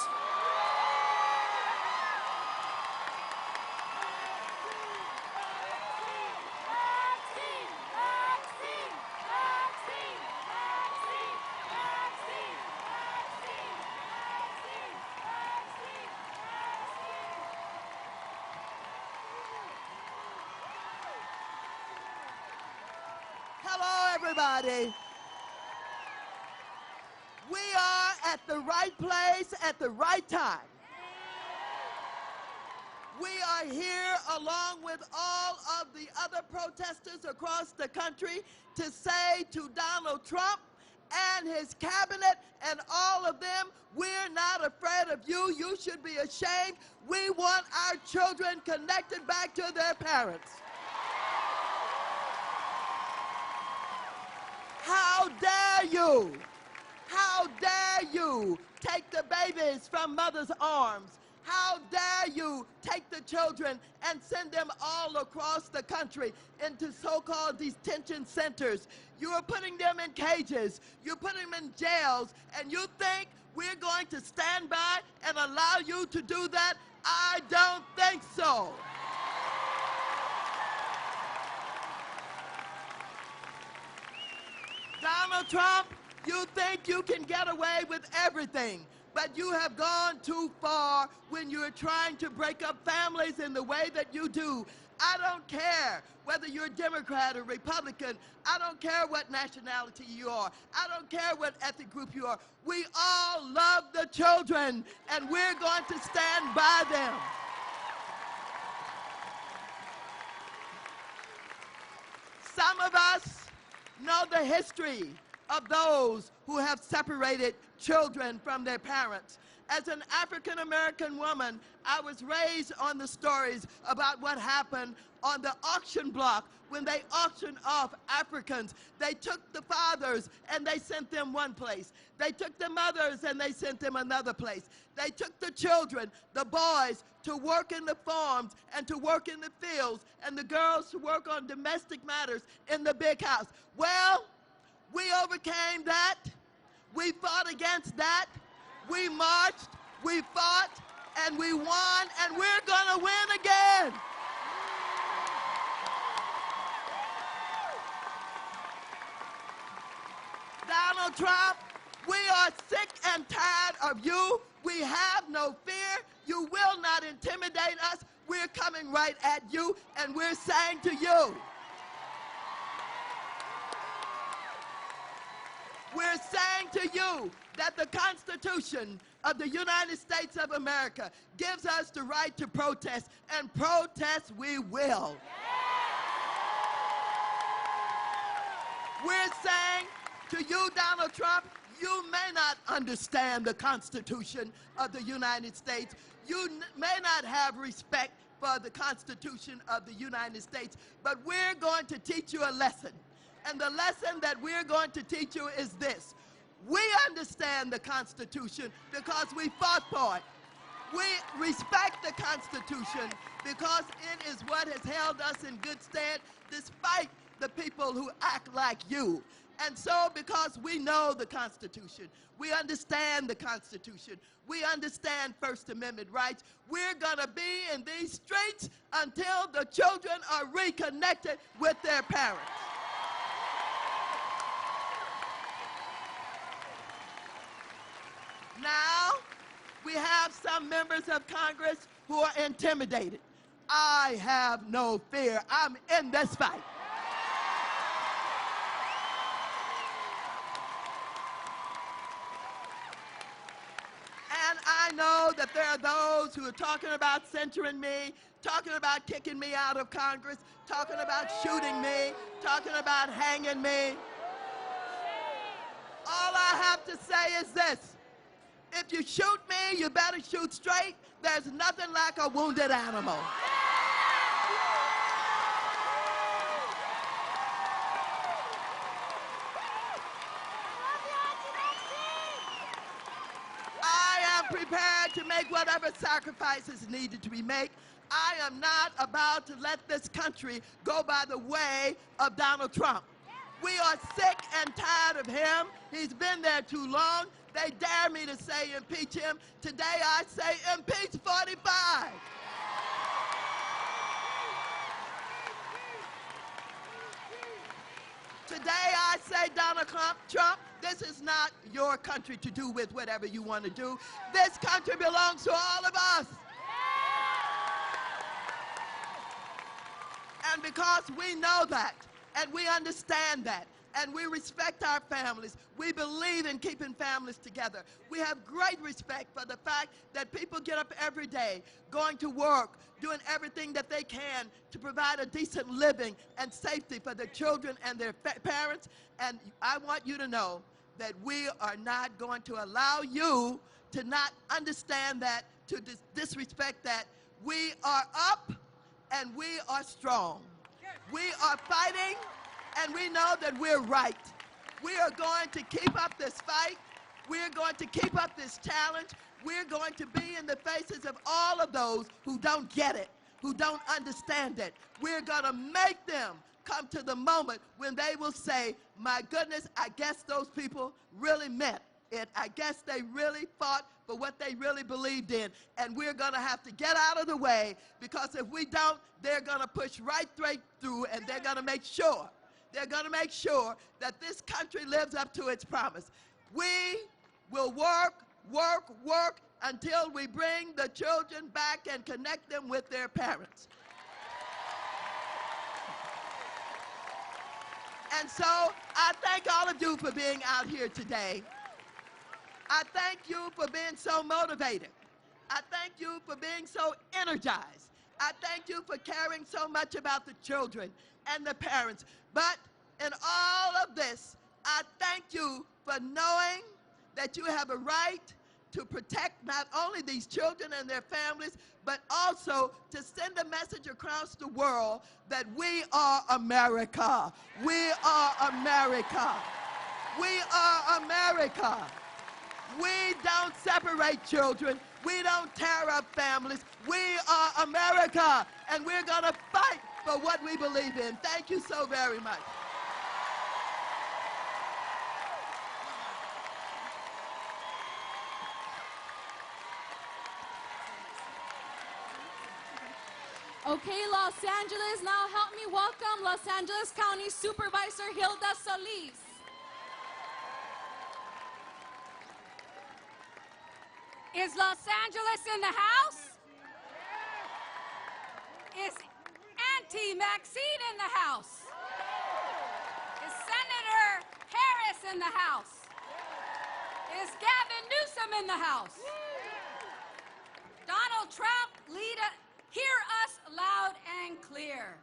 Hello, everybody. We are at the right place at the right time. We are here along with all of the other protesters across the country to say to Donald Trump and his cabinet and all of them, we're not afraid of you. You should be ashamed. We want our children connected back to their parents. How dare you? How dare you take the babies from mothers' arms? How dare you take the children and send them all across the country into so-called detention centers? You are putting them in cages. You're putting them in jails. And you think we're going to stand by and allow you to do that? I don't think so. Donald Trump, you think you can get away with everything, but you have gone too far when you're trying to break up families in the way that you do. I don't care whether you're Democrat or Republican. I don't care what nationality you are. I don't care what ethnic group you are. We all love the children, and we're going to stand by them. Some of us know the history of those who have separated children from their parents. As an African-American woman, I was raised on the stories about what happened on the auction block when they auctioned off Africans. They took the fathers and they sent them one place. They took the mothers and they sent them another place. They took the children, the boys, to work in the farms and to work in the fields, and the girls to work on domestic matters in the big house. Well, we overcame that. We fought against that. We marched, we fought, and we won, and we're gonna win again. Donald Trump, we are sick and tired of you. We have no fear. You will not intimidate us. We're coming right at you, and we're saying to you, we're saying to you that the Constitution of the United States of America gives us the right to protest, and protest we will. We're saying to you, Donald Trump, you may not understand the Constitution of the United States. You may not have respect for the Constitution of the United States, but we're going to teach you a lesson. And the lesson that we're going to teach you is this. We understand the Constitution because we fought for it. We respect the Constitution because it is what has held us in good stead despite the people who act like you. And so because we know the Constitution, we understand the Constitution, we understand First Amendment rights, we're going to be in these streets until the children are reconnected with their parents. Now, we have some members of Congress who are intimidated. I have no fear. I'm in this fight. And I know that there are those who are talking about censoring me, talking about kicking me out of Congress, talking about shooting me, talking about hanging me. All I have to say is this. If you shoot me, you better shoot straight. There's nothing like a wounded animal. I am prepared to make whatever sacrifices needed to be made. I am not about to let this country go by the way of Donald Trump. We are sick and tired of him. He's been there too long. They dare me to say impeach him. Today I say impeach 45. Today I say, Donald Trump, this is not your country to do with whatever you want to do. This country belongs to all of us. And because we know that, And we understand that. And we respect our families. We believe in keeping families together. We have great respect for the fact that people get up every day, going to work, doing everything that they can to provide a decent living and safety for their children and their parents. And I want you to know that we are not going to allow you to not understand that, to disrespect that. We are up and we are strong. We are fighting, and we know that we're right. We are going to keep up this fight. We're going to keep up this challenge. We're going to be in the faces of all of those who don't get it, who don't understand it. We're going to make them come to the moment when they will say, my goodness, I guess those people really meant it. I guess they really fought for what they really believed in. And we're going to have to get out of the way, because if we don't, they're going to push right through, and they're going to make sure that this country lives up to its promise. We will work until we bring the children back and connect them with their parents. And so I thank all of you for being out here today. I thank you for being so motivated. I thank you for being so energized. I thank you for caring so much about the children and the parents. But in all of this, I thank you for knowing that you have a right to protect not only these children and their families, but also to send a message across the world that we are America. We are America. We are America. We don't separate children. We don't tear up families. We are America, and we're going to fight for what we believe in. Thank you so very much. Okay, Los Angeles, now help me welcome Los Angeles County Supervisor Hilda Solis. Is Los Angeles in the house? Is Auntie Maxine in the house? Is Senator Harris in the house? Is Gavin Newsom in the house? Donald Trump, hear us loud and clear.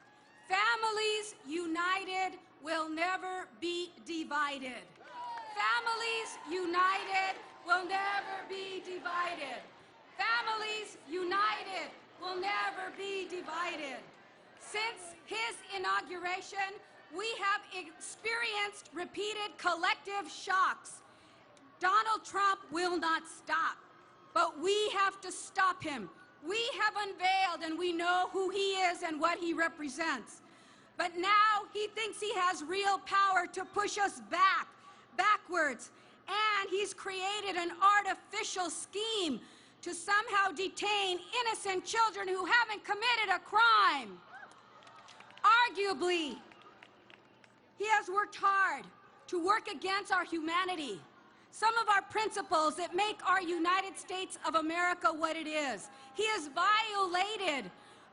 Families united will never be divided. Families united will never be divided. Families united will never be divided. Since his inauguration, we have experienced repeated collective shocks. Donald Trump will not stop, but we have to stop him. We have unveiled and we know who he is and what he represents. But now he thinks he has real power to push us backwards. And he's created an artificial scheme to somehow detain innocent children who haven't committed a crime. Arguably, he has worked hard to work against our humanity, some of our principles that make our United States of America what it is. He has violated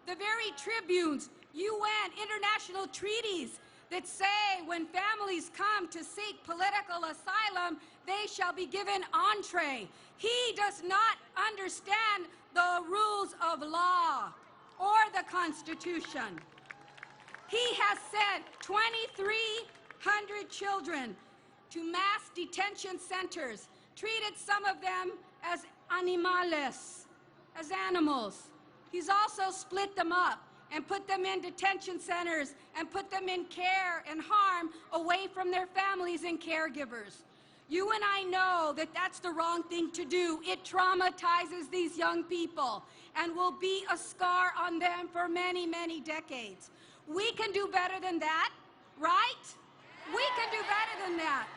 the very tribunes, UN, international treaties that say when families come to seek political asylum, they shall be given entree. He does not understand the rules of law or the Constitution. He has sent 2,300 children to mass detention centers, treated some of them as animales, as animals. He's also split them up and put them in detention centers and put them in care and harm away from their families and caregivers. You and I know that that's the wrong thing to do. It traumatizes these young people and will be a scar on them for many, many decades. We can do better than that, right? We can do better than that.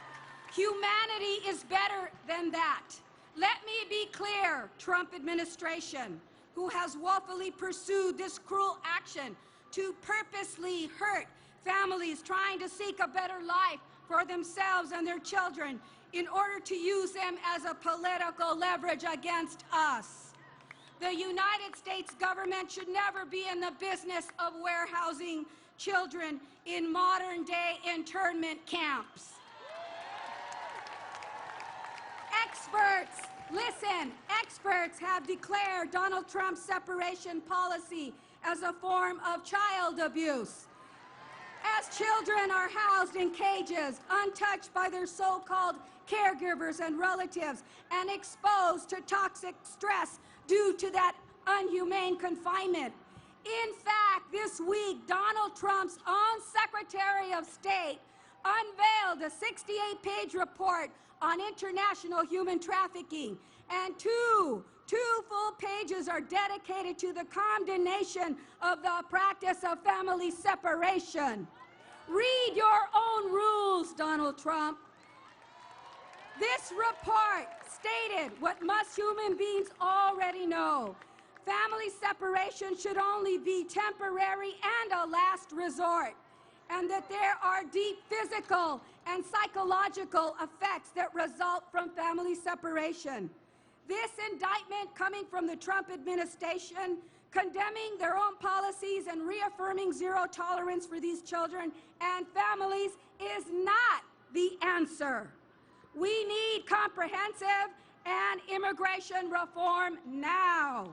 Humanity is better than that. Let me be clear, Trump administration, who has woefully pursued this cruel action to purposely hurt families trying to seek a better life for themselves and their children in order to use them as a political leverage against us. The United States government should never be in the business of warehousing children in modern-day internment camps. Experts, listen, experts have declared Donald Trump's separation policy as a form of child abuse. As children are housed in cages, untouched by their so-called caregivers and relatives, and exposed to toxic stress due to that unhumane confinement. In fact, this week, Donald Trump's own Secretary of State unveiled a 68-page report on international human trafficking, and two full pages are dedicated to the condemnation of the practice of family separation. Read your own rules, Donald Trump. This report stated what most human beings already know. Family separation should only be temporary and a last resort, and that there are deep physical and psychological effects that result from family separation. This indictment coming from the Trump administration, condemning their own policies and reaffirming zero tolerance for these children and families, is not the answer. We need comprehensive and immigration reform now.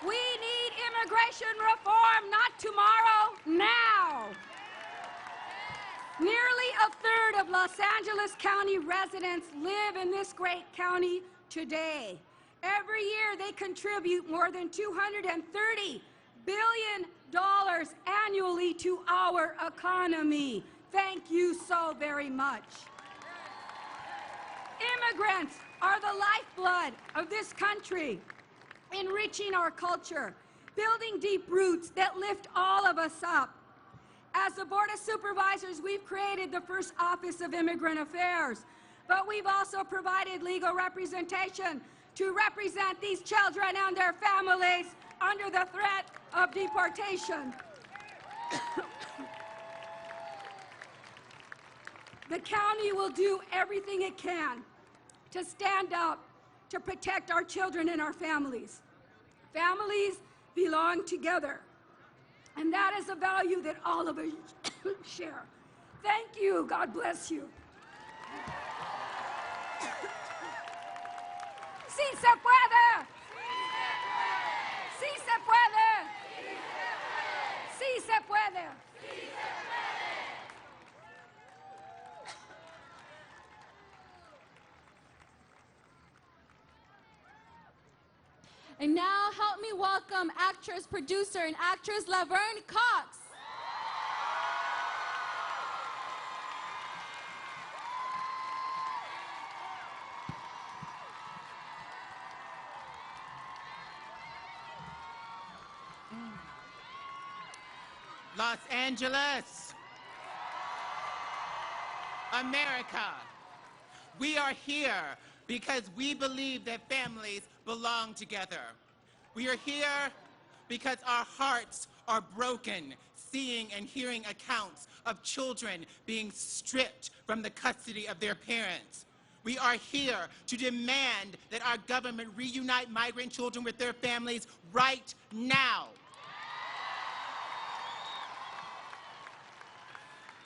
We need immigration reform, not tomorrow, now. Nearly a third of Los Angeles County residents live in this great county today. Every year they contribute more than $230 billion annually to our economy. Thank you so very much. Immigrants are the lifeblood of this country, enriching our culture, building deep roots that lift all of us up. As the Board of Supervisors, we've created the first Office of Immigrant Affairs, but we've also provided legal representation to represent these children and their families under the threat of deportation. The county will do everything it can to stand up to protect our children and our families. Families belong together, and that is a value that all of us share. Thank you. God bless you. ¡Sí se puede! ¡Sí se puede! ¡Sí se puede! And now help me welcome actress, producer, and actress Laverne Cox. Los Angeles, America. We are here because we believe that families belong together. We are here because our hearts are broken, seeing and hearing accounts of children being stripped from the custody of their parents. We are here to demand that our government reunite migrant children with their families right now.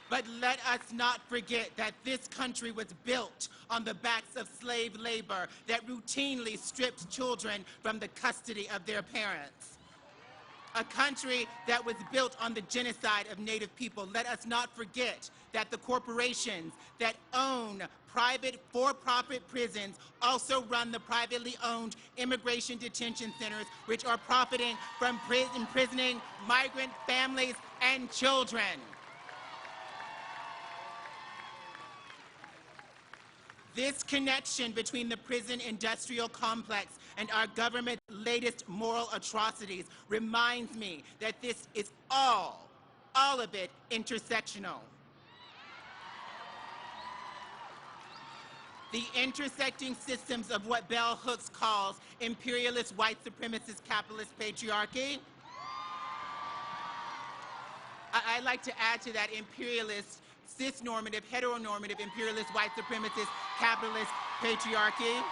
But let us not forget that this country was built on the backs of slave labor that routinely stripped children from the custody of their parents. A country that was built on the genocide of Native people. Let us not forget that the corporations that own private for-profit prisons also run the privately owned immigration detention centers, which are profiting from imprisoning migrant families and children. This connection between the prison industrial complex and our government's latest moral atrocities reminds me that this is all of it, intersectional. The intersecting systems of what Bell Hooks calls imperialist, white supremacist, capitalist patriarchy. I'd like to add to that imperialist, cis-normative, heteronormative, imperialist, white supremacist, capitalist patriarchy.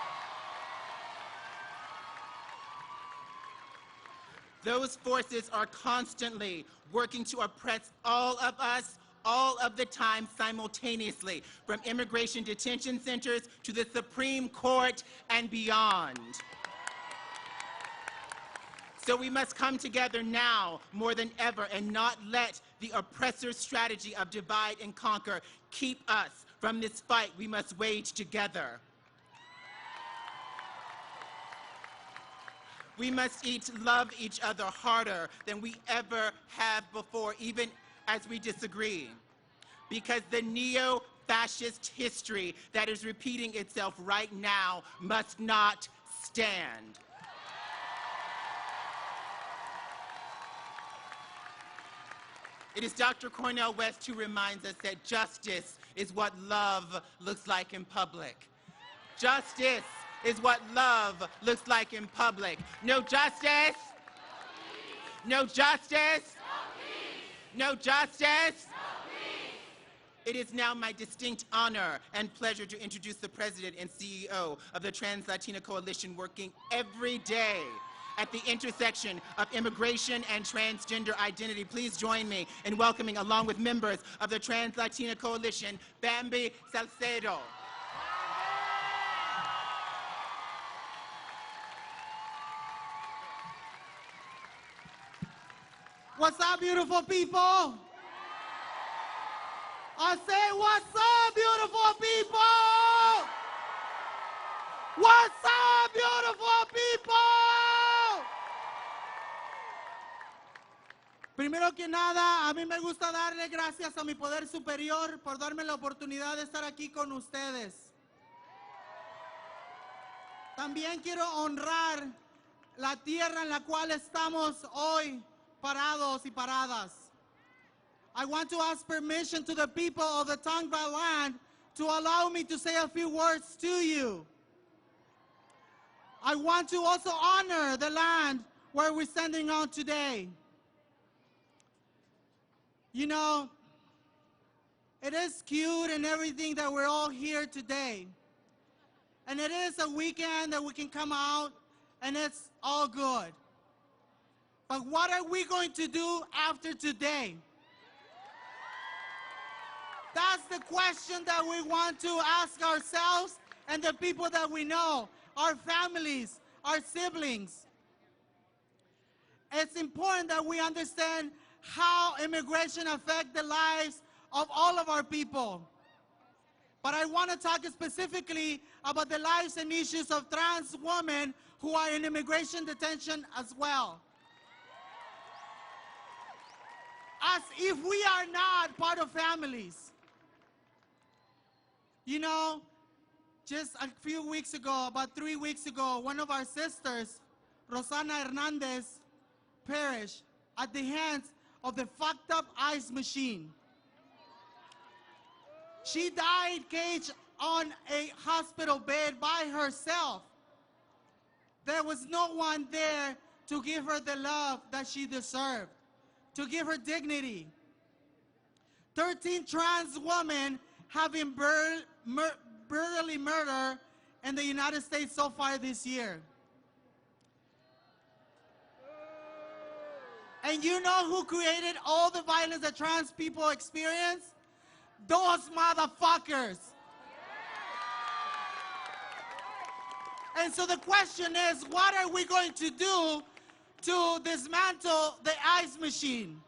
Those forces are constantly working to oppress all of us, all of the time simultaneously, from immigration detention centers to the Supreme Court and beyond. So we must come together now more than ever and not let the oppressor's strategy of divide and conquer keep us from this fight we must wage together. We must love each other harder than we ever have before, even as we disagree. Because the neo-fascist history that is repeating itself right now must not stand. It is Dr. Cornel West who reminds us that justice is what love looks like in public. Justice is what love looks like in public. No justice. No justice. No justice. It is now my distinct honor and pleasure to introduce the President and CEO of the Trans-Latina Coalition, working every day at the intersection of immigration and transgender identity. Please join me in welcoming, along with members of the Trans-Latina Coalition, Bambi Salcedo. What's up, beautiful people? I say, what's up, beautiful people? What's up, beautiful people? Primero que nada, a mí me gusta darle gracias a mi poder superior por darme la oportunidad de estar aquí con ustedes. También quiero honrar la tierra en la cual estamos hoy parados y paradas. I want to ask permission to the people of the Tongva land to allow me to say a few words to you. I want to also honor the land where we're standing on today. You know, it is cute and everything that we're all here today. And it is a weekend that we can come out and it's all good. But what are we going to do after today? That's the question that we want to ask ourselves and the people that we know, our families, our siblings. It's important that we understand how immigration affects the lives of all of our people. But I want to talk specifically about the lives and issues of trans women who are in immigration detention as well. As if we are not part of families. You know, just a few weeks ago, about 3 weeks ago, one of our sisters, Rosana Hernandez, perished at the hands of the fucked up ICE machine. She died caged on a hospital bed by herself. There was no one there to give her the love that she deserved, to give her dignity. 13 trans women have been brutally murdered in the United States so far this year. And you know who created all the violence that trans people experience? Those motherfuckers. And so the question is, what are we going to do to dismantle the ICE machine?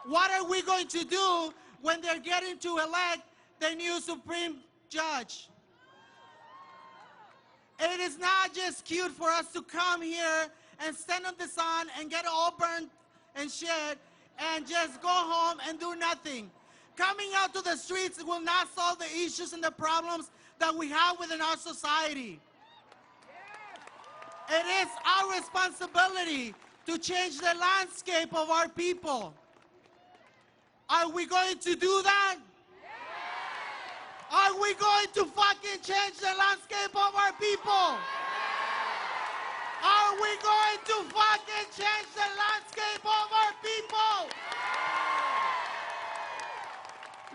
What are we going to do when they're getting to elect the new Supreme Judge? It is not just cute for us to come here and stand in the sun and get all burnt and shit and just go home and do nothing. Coming out to the streets will not solve the issues and the problems that we have within our society. It is our responsibility to change the landscape of our people. Are we going to do that? Are we going to fucking change the landscape of our people? Are we going to fucking change the landscape of our people?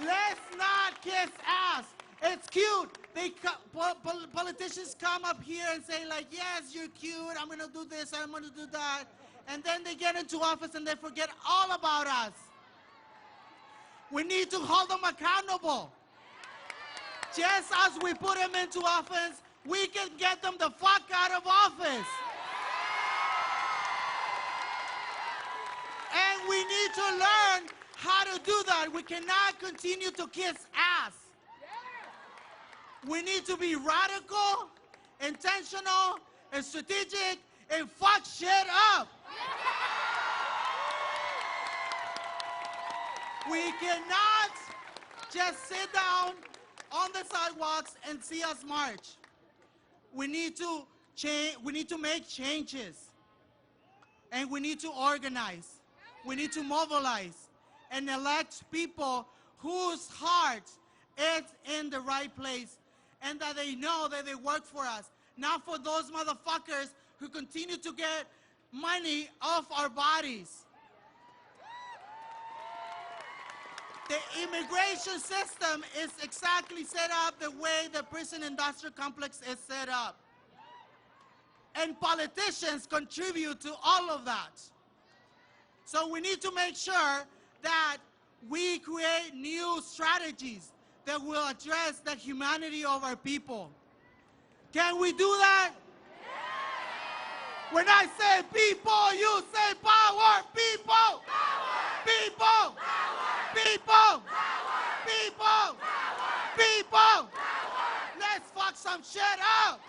Let's not kiss ass. It's cute. Politicians come up here and say like, yes, you're cute. I'm going to do this. I'm going to do that. And then they get into office and they forget all about us. We need to hold them accountable. Just as we put them into office, we can get them the fuck out of office. And we need to learn how to do that. We cannot continue to kiss ass. We need to be radical, intentional, and strategic, and fuck shit up. We cannot just sit down on the sidewalks and see us march. We need to change. We need to make changes, and we need to organize. We need to mobilize and elect people whose hearts is in the right place, and that they know that they work for us, not for those motherfuckers who continue to get money off our bodies. The immigration system is exactly set up the way the prison industrial complex is set up. And politicians contribute to all of that. So we need to make sure that we create new strategies that will address the humanity of our people. Can we do that? When I say people, you say power. People! Power. People! Power. People! Power. People! Power. People! Power. Let's fuck some shit up!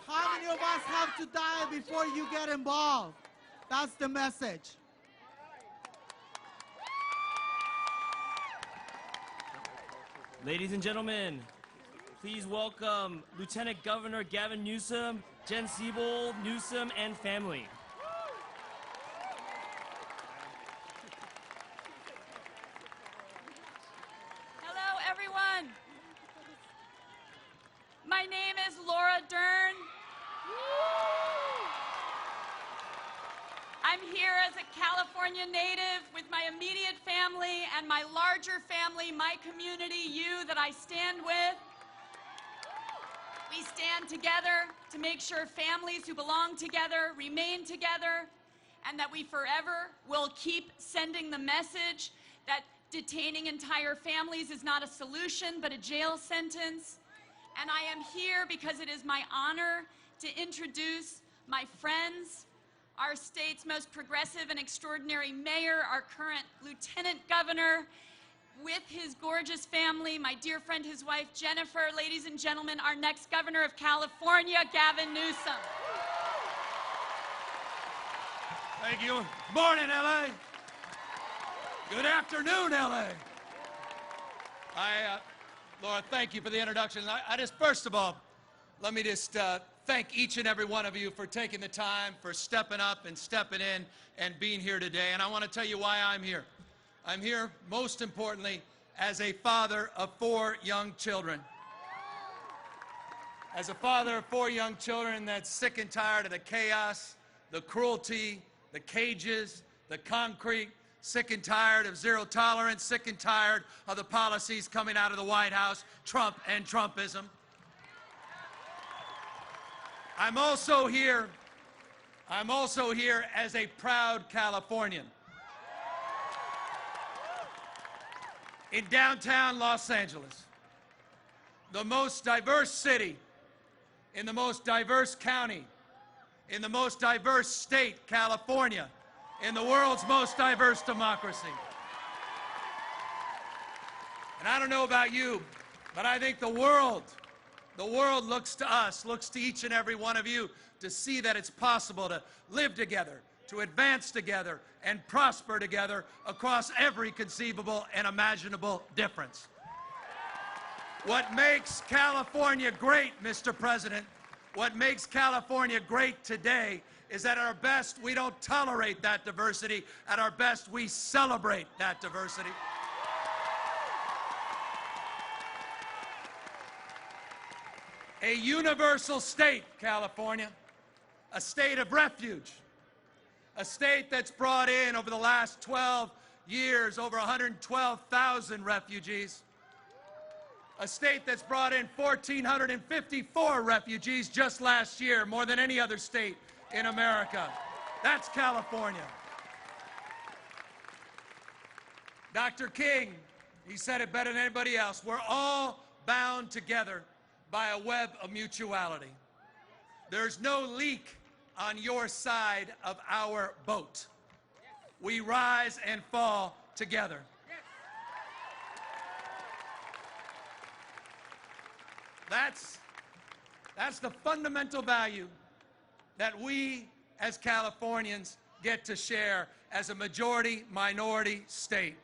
How many of us have to die before you get involved? That's the message. Ladies and gentlemen, please welcome Lieutenant Governor Gavin Newsom, Jen Siebold, Newsom, and family. Hello, everyone. My name is Laura Dern. I'm here as a California native with my immediate family and my larger family, my community, you that I stand with. We stand together to make sure families who belong together remain together, and that we forever will keep sending the message that detaining entire families is not a solution but a jail sentence. And I am here because it is my honor to introduce my friends, our state's most progressive and extraordinary mayor, our current lieutenant governor, with his gorgeous family, my dear friend, his wife, Jennifer. Ladies and gentlemen, our next governor of California, Gavin Newsom. Thank you. Morning, LA. Good afternoon, LA. Laura, thank you for the introduction. I just, first of all, let me just thank each and every one of you for taking the time, for stepping up and stepping in and being here today. And I want to tell you why I'm here. I'm here, most importantly, as a father of 4 young children. As a father of 4 young children that's sick and tired of the chaos, the cruelty, the cages, the concrete, sick and tired of zero tolerance, sick and tired of the policies coming out of the White House, Trump and Trumpism. I'm also here as a proud Californian. In downtown Los Angeles, the most diverse city, in the most diverse county, in the most diverse state, California, in the world's most diverse democracy. And I don't know about you, but I think the world looks to us, looks to each and every one of you to see that it's possible to live together, to advance together, and prosper together across every conceivable and imaginable difference. What makes California great, Mr. President, what makes California great today is that at our best, we don't tolerate that diversity. At our best, we celebrate that diversity. A universal state, California, a state of refuge, a state that's brought in over the last 12 years over 112,000 refugees, a state that's brought in 1,454 refugees just last year, more than any other state in America. That's California. Dr. King, he said it better than anybody else. We're all bound together by a web of mutuality. There's no leak on your side of our boat. We rise and fall together. That's the fundamental value that we as Californians get to share as a majority-minority state.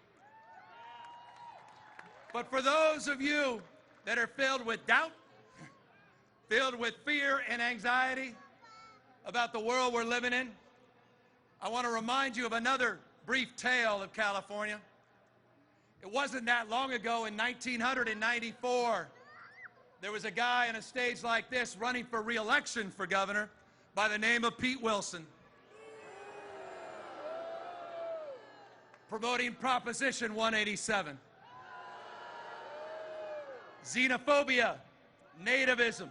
But for those of you that are filled with doubt, filled with fear and anxiety about the world we're living in, I want to remind you of another brief tale of California. It wasn't that long ago, in 1994, there was a guy on a stage like this running for re-election for governor by the name of Pete Wilson, promoting Proposition 187. Xenophobia, nativism,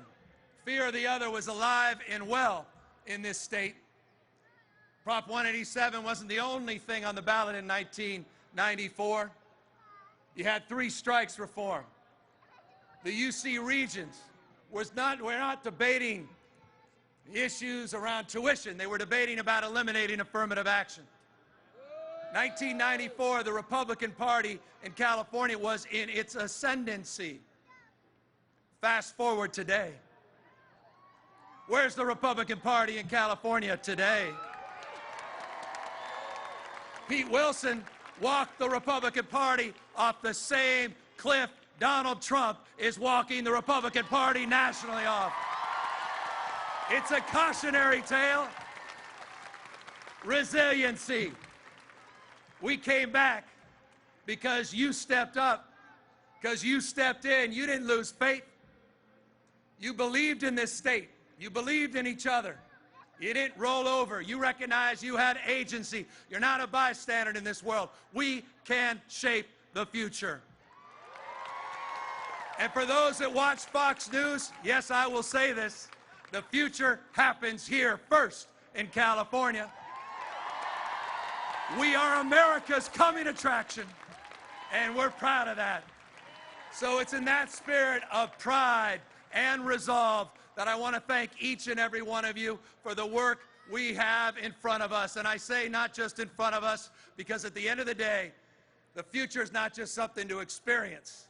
fear of the other was alive and well in this state. Prop 187 wasn't the only thing on the ballot in 1994. You had three strikes reform. The UC Regents were not debating issues around tuition. They were debating about eliminating affirmative action. 1994, the Republican Party in California was in its ascendancy. Fast forward today. Where's the Republican Party in California today? Pete Wilson walked the Republican Party off the same cliff Donald Trump is walking the Republican Party nationally off. It's a cautionary tale. Resiliency. We came back because you stepped up, because you stepped in. You didn't lose faith. You believed in this state. You believed in each other. You didn't roll over. You recognized you had agency. You're not a bystander in this world. We can shape the future. And for those that watch Fox News, yes, I will say this, the future happens here first in California. We are America's coming attraction, and we're proud of that. So it's in that spirit of pride and resolve that I want to thank each and every one of you for the work we have in front of us. And I say not just in front of us, because at the end of the day, the future is not just something to experience.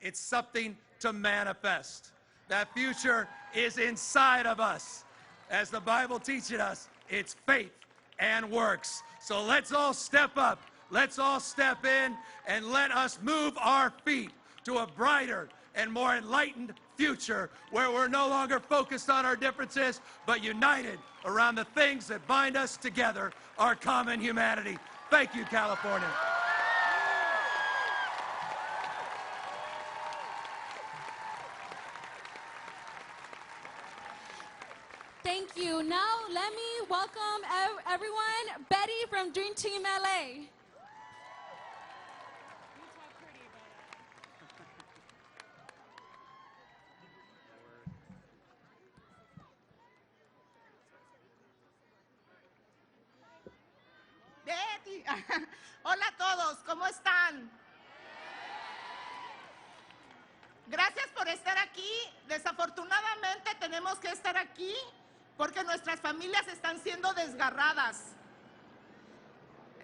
It's something to manifest. That future is inside of us. As the Bible teaches us, it's faith and works. So let's all step up. Let's all step in and let us move our feet to a brighter and more enlightened future where we're no longer focused on our differences, but united around the things that bind us together, our common humanity. Thank you, California. Thank you. Now let me welcome everyone. Betty from Dream Team LA. Betty. Hola a todos, ¿cómo están? Gracias por estar aquí. Desafortunadamente tenemos que estar aquí porque nuestras familias están siendo desgarradas.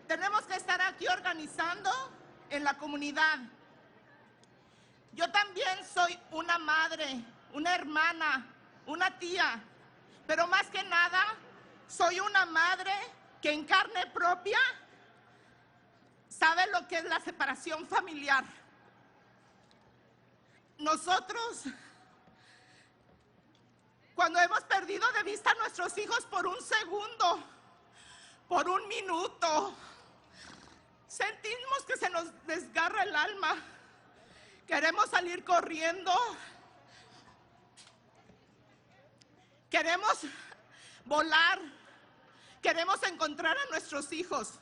Tenemos que estar aquí organizando en la comunidad. Yo también soy una madre, una hermana, una tía, pero más que nada soy una madre que en carne propia sabe lo que es la separación familiar. Nosotros, cuando hemos perdido de vista a nuestros hijos por un segundo, por un minuto, sentimos que se nos desgarra el alma. Queremos salir corriendo Queremos volar. Queremos encontrar a nuestros hijos.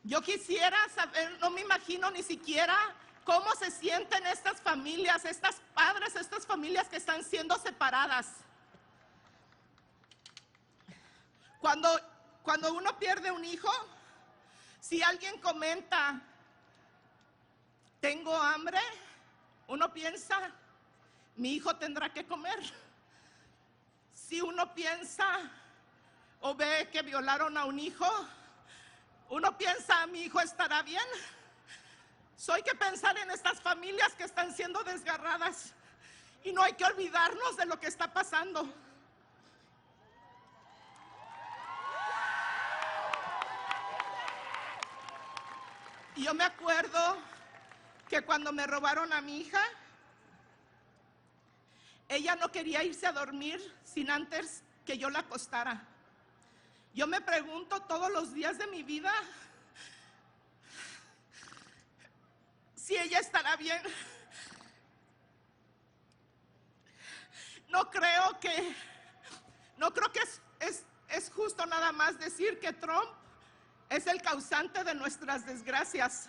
Yo quisiera saber, no me imagino ni siquiera cómo se sienten estas familias, estas padres, estas familias que están siendo separadas. Cuando uno pierde un hijo, si alguien comenta, tengo hambre, uno piensa, mi hijo tendrá que comer. Si uno piensa o ve que violaron a un hijo, uno piensa, mi hijo estará bien. So hay que pensar en estas familias que están siendo desgarradas y no hay que olvidarnos de lo que está pasando. Y yo me acuerdo que cuando me robaron a mi hija, ella no quería irse a dormir sin antes que yo la acostara. Yo me pregunto todos los días de mi vida si ella estará bien. No creo que es justo nada más decir que Trump es el causante de nuestras desgracias.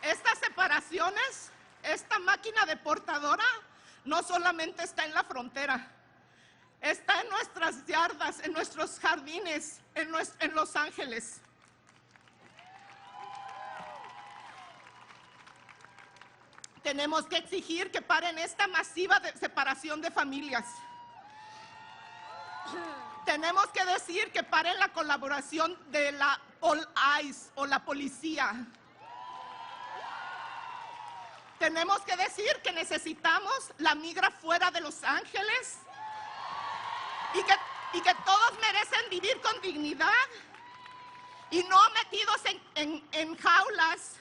Estas separaciones, esta máquina deportadora, no solamente está en la frontera, está en nuestras yardas, en nuestros jardines, en Los Ángeles. Tenemos que exigir que paren esta masiva separación de familias. Tenemos que decir que paren la colaboración de la ICE o la policía. Tenemos que decir que necesitamos la migra fuera de Los Ángeles y que todos merecen vivir con dignidad y no metidos en jaulas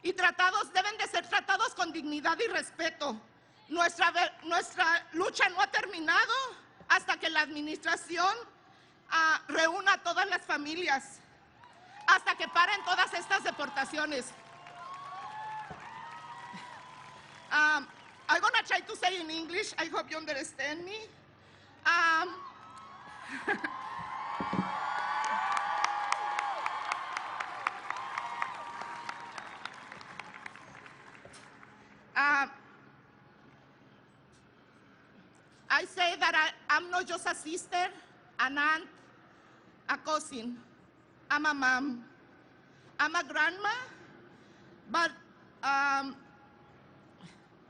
y deben de ser tratados con dignidad y respeto. Nuestra lucha no ha terminado hasta que la administración reúna a todas las familias, hasta que paren todas estas deportaciones. I'm gonna try to say in English. I hope you understand me. I say that I'm not just a sister, an aunt, a cousin. I'm a mom. I'm a grandma, but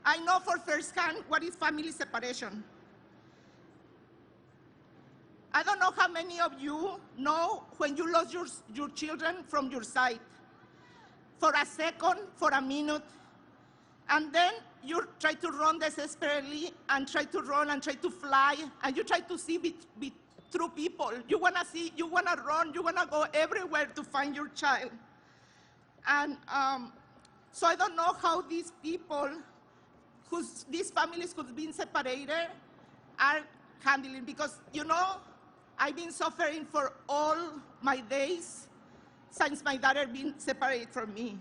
I know for firsthand what is family separation. I don't know how many of you know when you lost your children from your sight for a second, for a minute, and then you try to run desperately and try to run and try to fly, and you try to see through people. You wanna see, you wanna run, you wanna go everywhere to find your child. And so I don't know how these people, these families who've been separated are handling, because, you know, I've been suffering for all my days since my daughter been separated from me.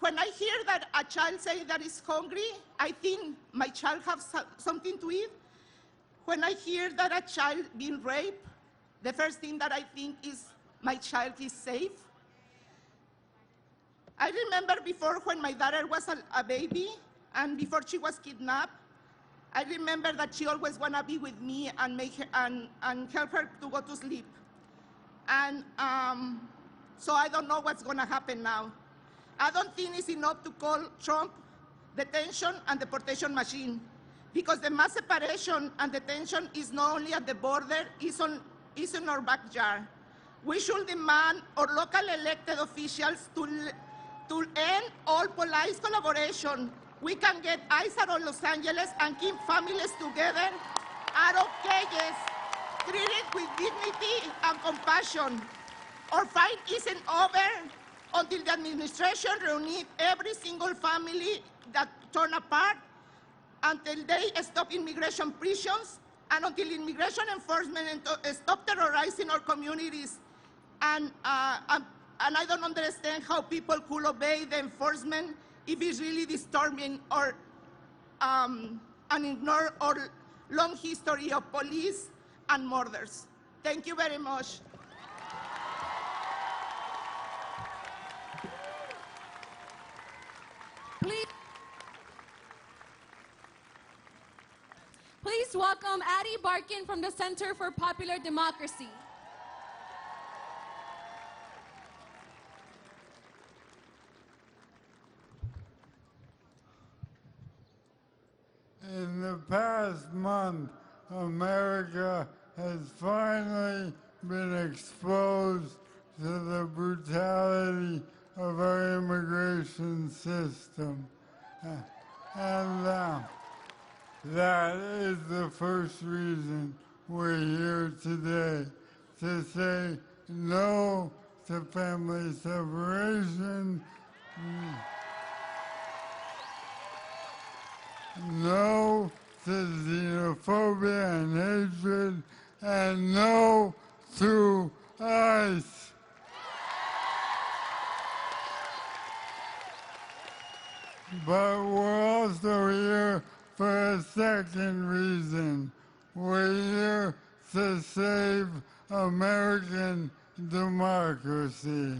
When I hear that a child say that is hungry, I think my child has something to eat. When I hear that a child being raped, the first thing that I think is my child is safe. I remember before when my daughter was a baby and before she was kidnapped, I remember that she always wanna be with me and and help her to go to sleep. And so I don't know what's gonna happen now. I don't think it's enough to call Trump detention and deportation machine, because the mass separation and detention is not only at the border, it's in our backyard. We should demand our local elected officials to end all police collaboration. We can get ICE out of Los Angeles and keep families together out of cages, treated with dignity and compassion. Our fight isn't over until the administration reunites every single family that torn apart, until they stop immigration prisons, and until immigration enforcement stop terrorizing our communities. And and I don't understand how people could obey the enforcement if it's really disturbing or and ignore our long history of police and murders. Thank you very much. Please welcome Addie Barkin from the Center for Popular Democracy. In the past month, America has finally been exposed to the brutality of our immigration system. And that is the first reason we're here today, to say no to family separation, no to xenophobia and hatred, and no to ICE. But we're also here for a second reason. We're here to save American democracy.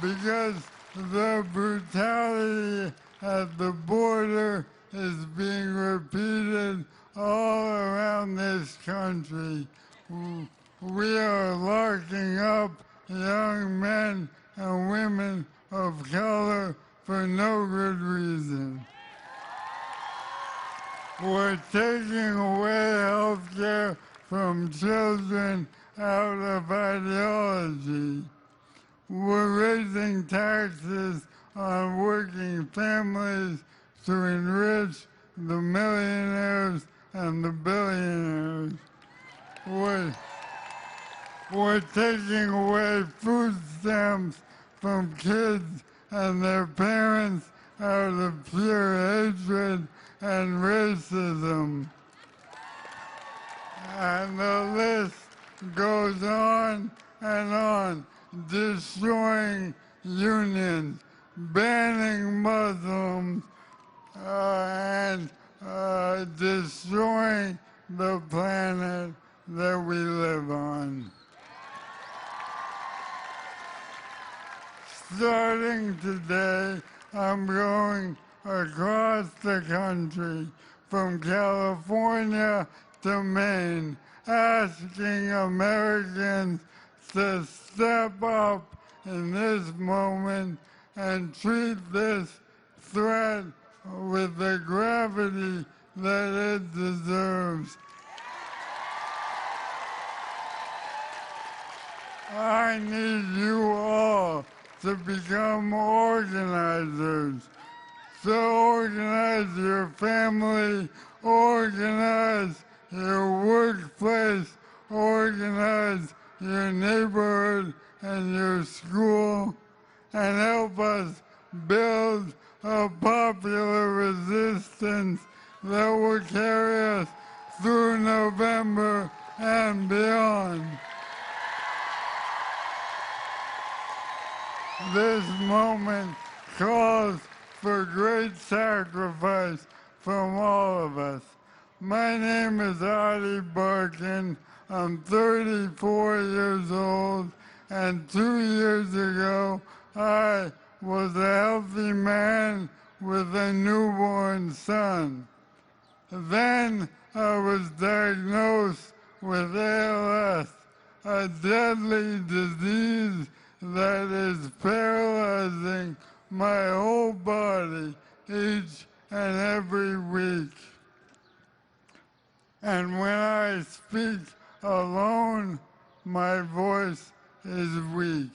Because the brutality at the border is being repeated all around this country. We are locking up young men and women of color for no good reason. We're taking away health care from children out of ideology. We're raising taxes on working families to enrich the millionaires and the billionaires. We're taking away food stamps from kids and their parents out of pure hatred and racism. And the list goes on and on, destroying unions, banning Muslims, and destroying the planet that we live on. Starting today, I'm going across the country, from California to Maine, asking Americans to step up in this moment and treat this threat with the gravity that it deserves. I need you all to become organizers. So organize your family, organize your workplace, organize your neighborhood and your school, and help us build a popular resistance that will carry us through November and beyond. This moment calls for great sacrifice from all of us. My name is Addie Barkin. I'm 34 years old, and 2 years ago, I was a healthy man with a newborn son. Then I was diagnosed with ALS, a deadly disease that is paralyzing my whole body each and every week. And when I speak alone, my voice is weak.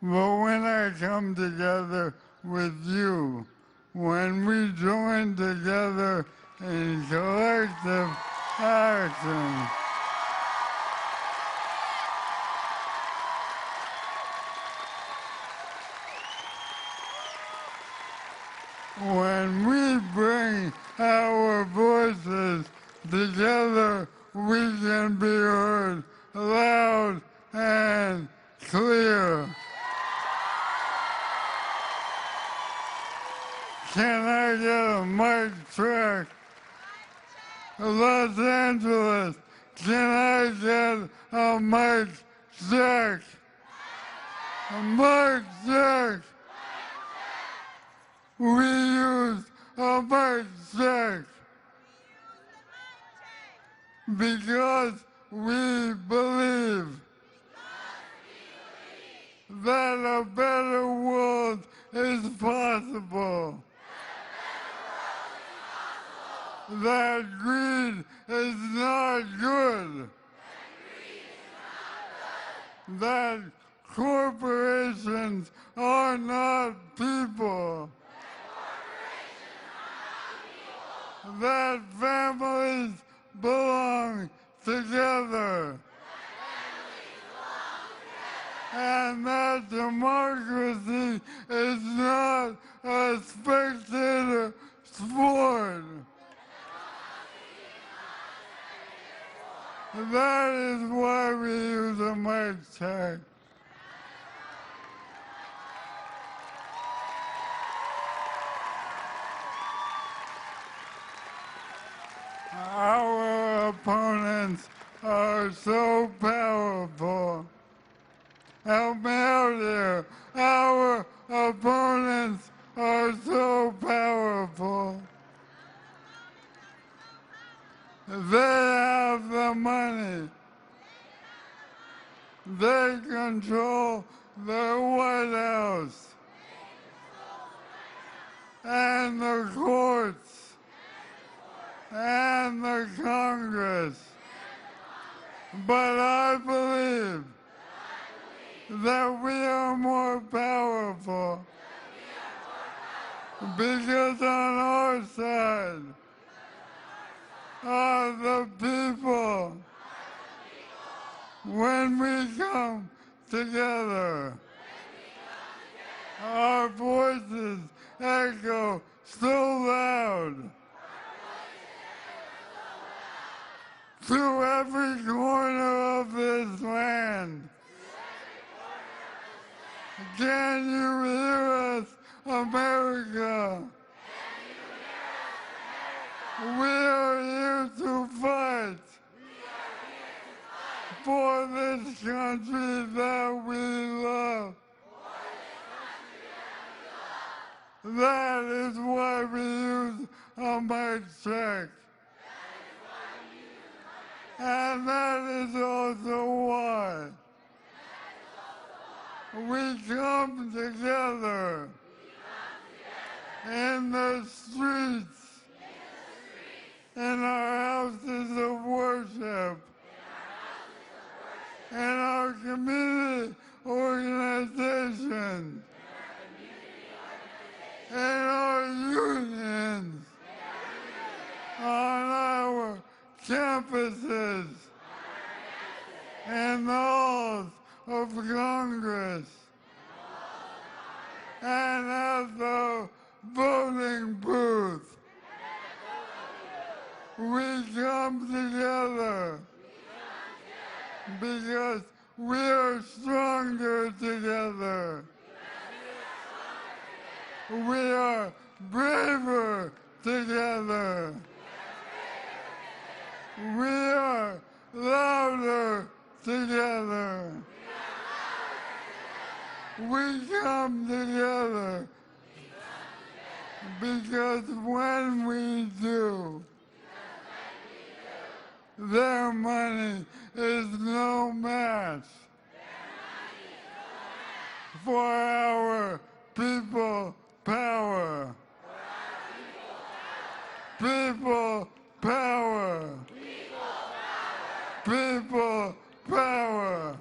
But when I come together with you, when we join together in collective action, when we bring our voices together, we can be heard loud and clear. Can I get a mic check? Los Angeles, can I get a mic check? A mic check. We use a mic check because we believe that a better world is possible. That greed is not good. That corporations are not people. That families belong together. And that democracy is not a spectator sport. That is why we use a mic check. Our opponents are so powerful. Help me out here. Our opponents are so powerful. They have the money. They control the White House and the courts and the Congress. But I believe that we are more powerful because on our side are the people. When we come together, our voices echo so loud through every corner of this land. Can you hear us, America? We are here to fight for this country that we love. That is why we use a mic check. And that is also why we come together in the streets, in our houses of worship, in our community organizations, in our unions, on our campuses, in the halls of Congress, and at the voting booth. We come together because we are stronger together. We are braver together. We are louder together. We come together because when we do, their money is no match for our people power. People power. People power.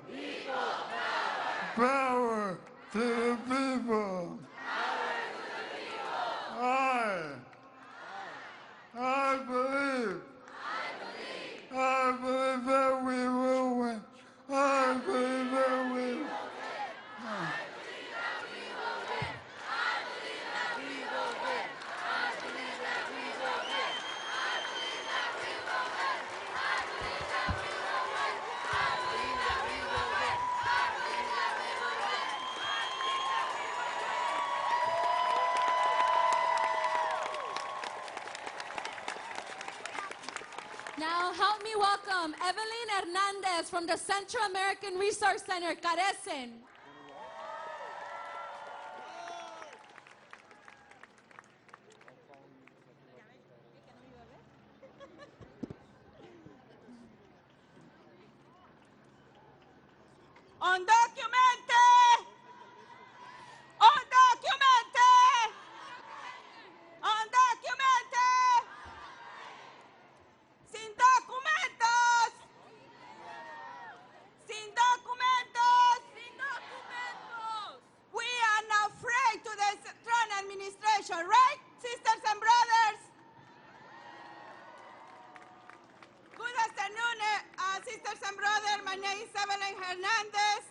Power to the people. I believe that we will win. I believe that we will. welcome Evelyn Hernandez from the Central American Resource Center, Carecen. Undocumented! Undocumented! Undocumented! Sin documentos! Sin documentos! Sin documentos! We are not afraid to the Trump administration, right, sisters and brothers? Good afternoon, sisters and brothers. My name is Evelyn Hernandez.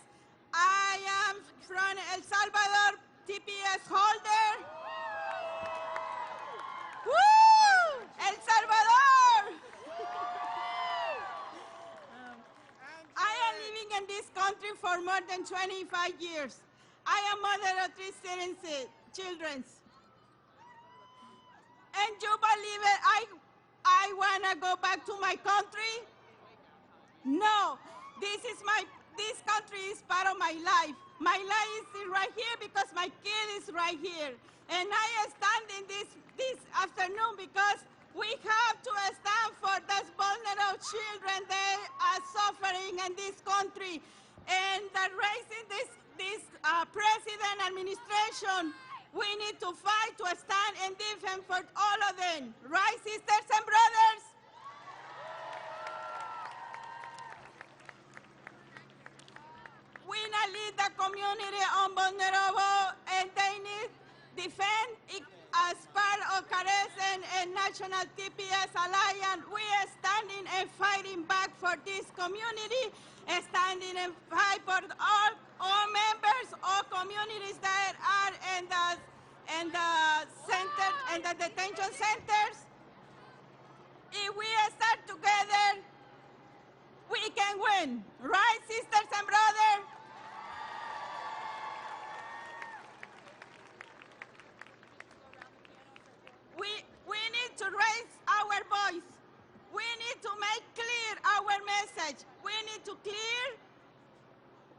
I am from El Salvador, TPS holder. Woo! El Salvador! I am living in this country for more than 25 years. I am mother of 3 children. And you believe it, I want to go back to my country? No, this country is part of my life. My life is right here because my kid is right here. And I am standing this afternoon because we have to stand for those vulnerable children that are suffering in this country. And that raising this president administration, we need to fight to stand and defend for all of them. Right, sisters and brothers? We not lead the community on vulnerable, and they need defend as part of Carecen and National TPS Alliance. We are standing and fighting back for this community, standing and fight for all members, all communities that are in the center and the detention centers. If we start together, we can win, right, sisters and brothers? We need to raise our voice. We need to make clear our message. We need to clear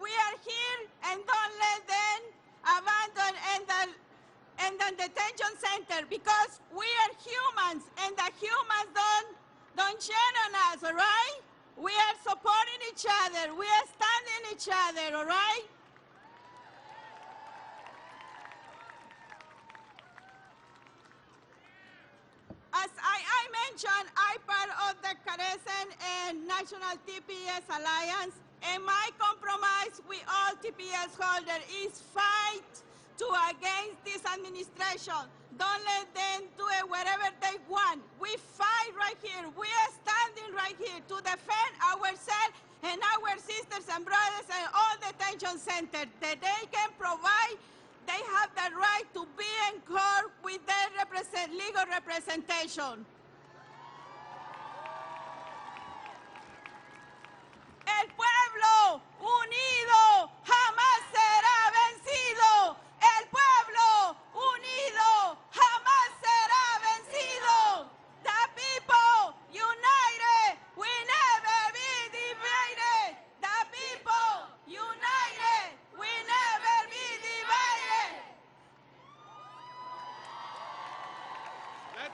we are here and don't let them abandon in the detention center because we are humans and the humans don't share on us, all right? We are supporting each other. We are standing each other, all right? As I mentioned, I'm part of the Carecen and National TPS Alliance, and my compromise with all TPS holders is fight against this administration. Don't let them do it whatever they want. We fight right here. We are standing right here to defend ourselves and our sisters and brothers in all detention centers that they can provide. They have the right to be in court with their legal representation. El pueblo unido jamás será vencido. El pueblo unido jamás será vencido. The people united will never be divided. The people united will never be divided.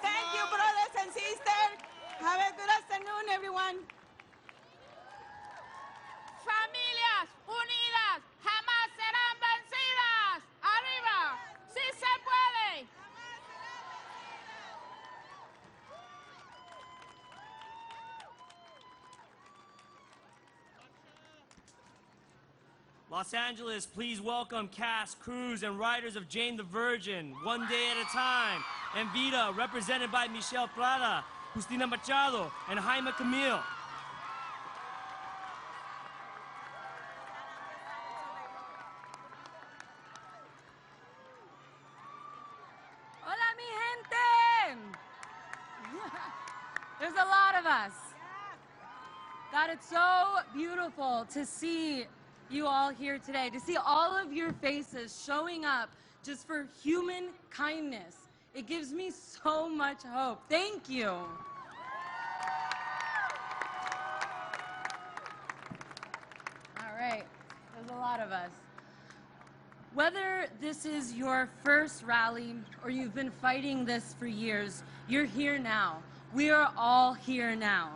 Thank you, brothers and sisters. Have a good afternoon, everyone. Familias unidas jamás serán vencidas. Arriba, sí se puede. Los Angeles, please welcome cast, crews, and writers of Jane the Virgin, One Day at a Time, and Vida, represented by Michelle Prada, Justina Machado, and Jaime Camille. Hola, mi gente! There's a lot of us. God, it's so beautiful to see you all here today, to see all of your faces showing up just for human kindness. It gives me so much hope. Thank you. There's a lot of us. Whether this is your first rally or you've been fighting this for years, you're here now. We are all here now.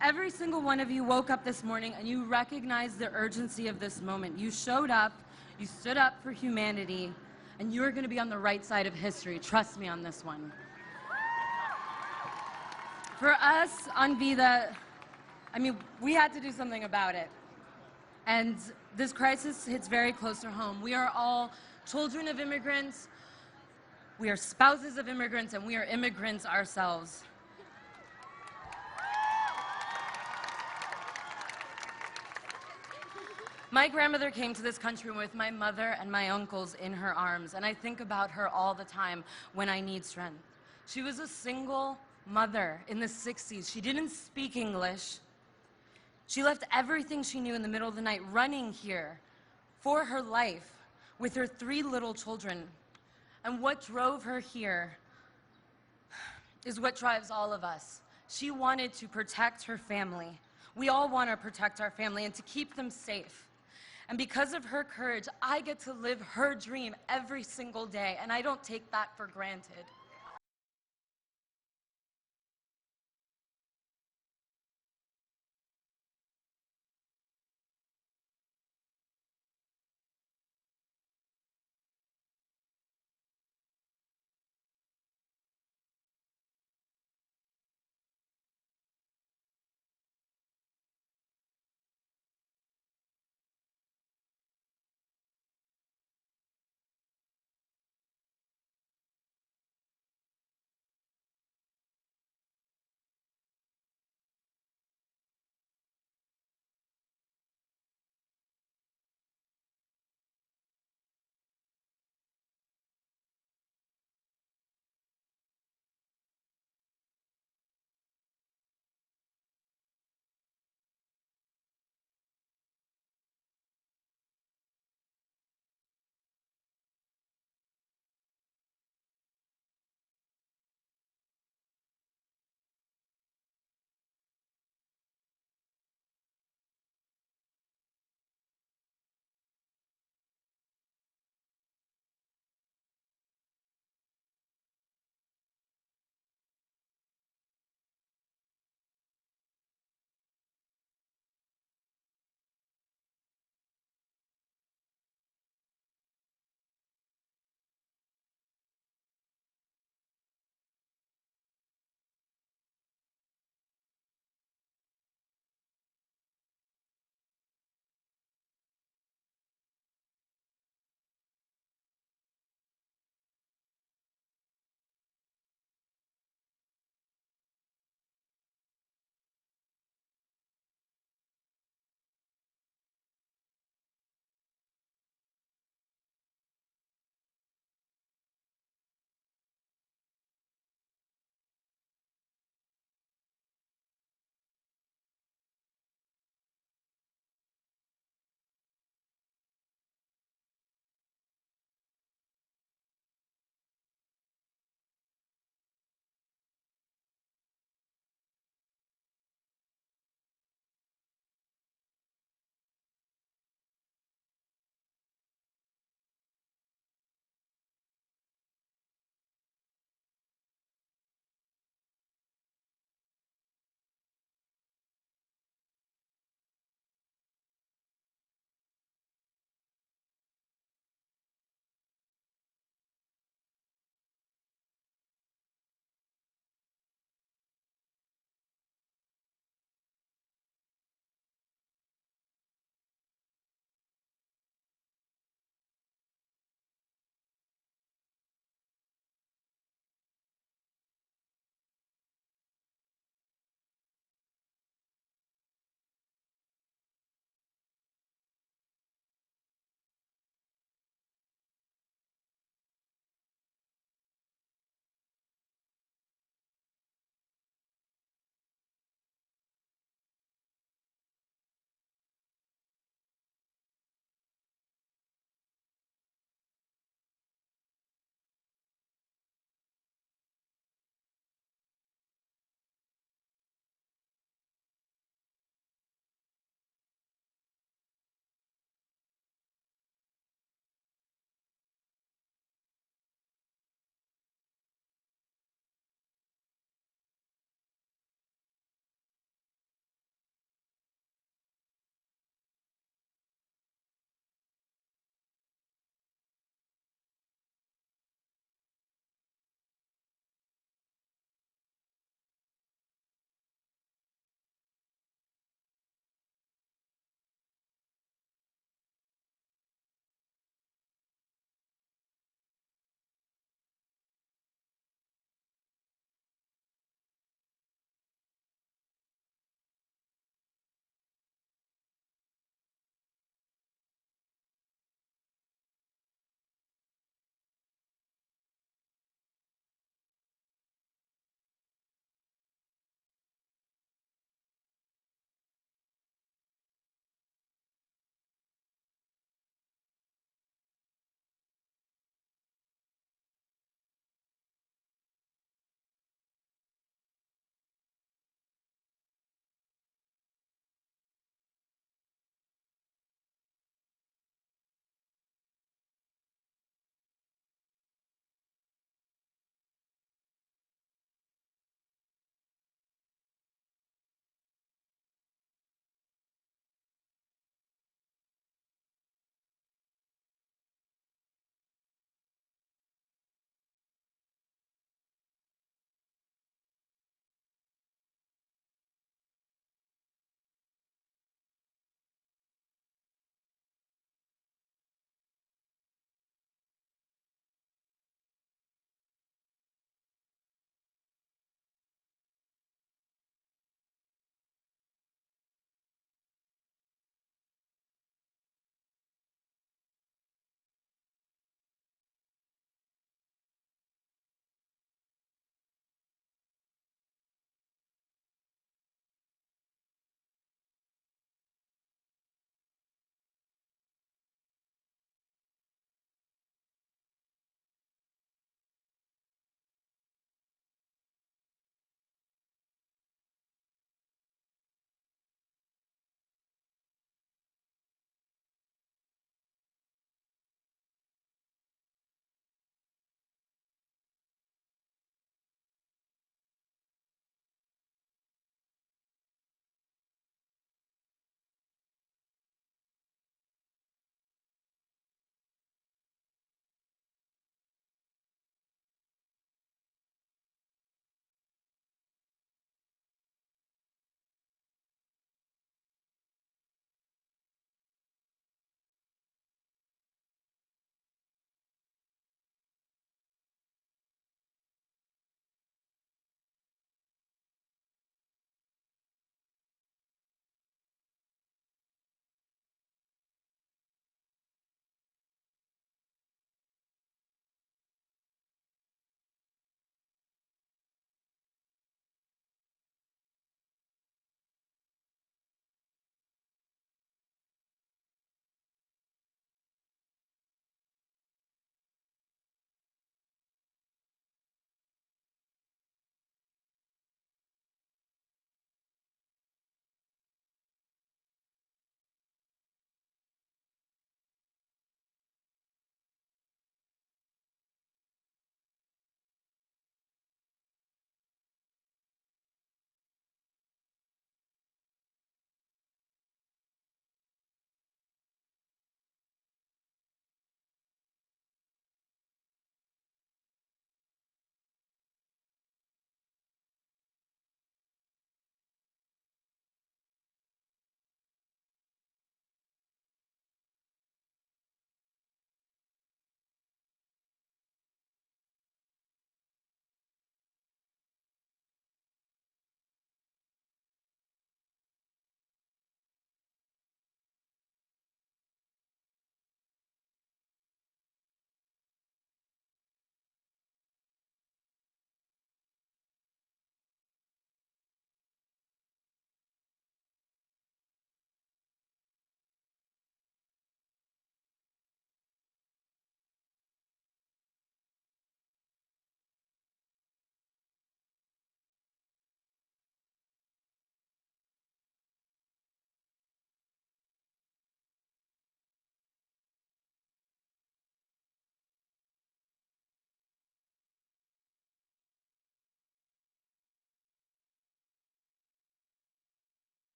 Every single one of you woke up this morning and you recognized the urgency of this moment. You showed up, you stood up for humanity, and you're going to be on the right side of history. Trust me on this one. For us on Vida, I mean, we had to do something about it. And this crisis hits very close to home. We are all children of immigrants, we are spouses of immigrants, and we are immigrants ourselves. My grandmother came to this country with my mother and my uncles in her arms, and I think about her all the time when I need strength. She was a single mother in the 60s. She didn't speak English. She left everything she knew in the middle of the night running here for her life with her 3 little children. And what drove her here is what drives all of us. She wanted to protect her family. We all want to protect our family and to keep them safe. And because of her courage, I get to live her dream every single day, and I don't take that for granted.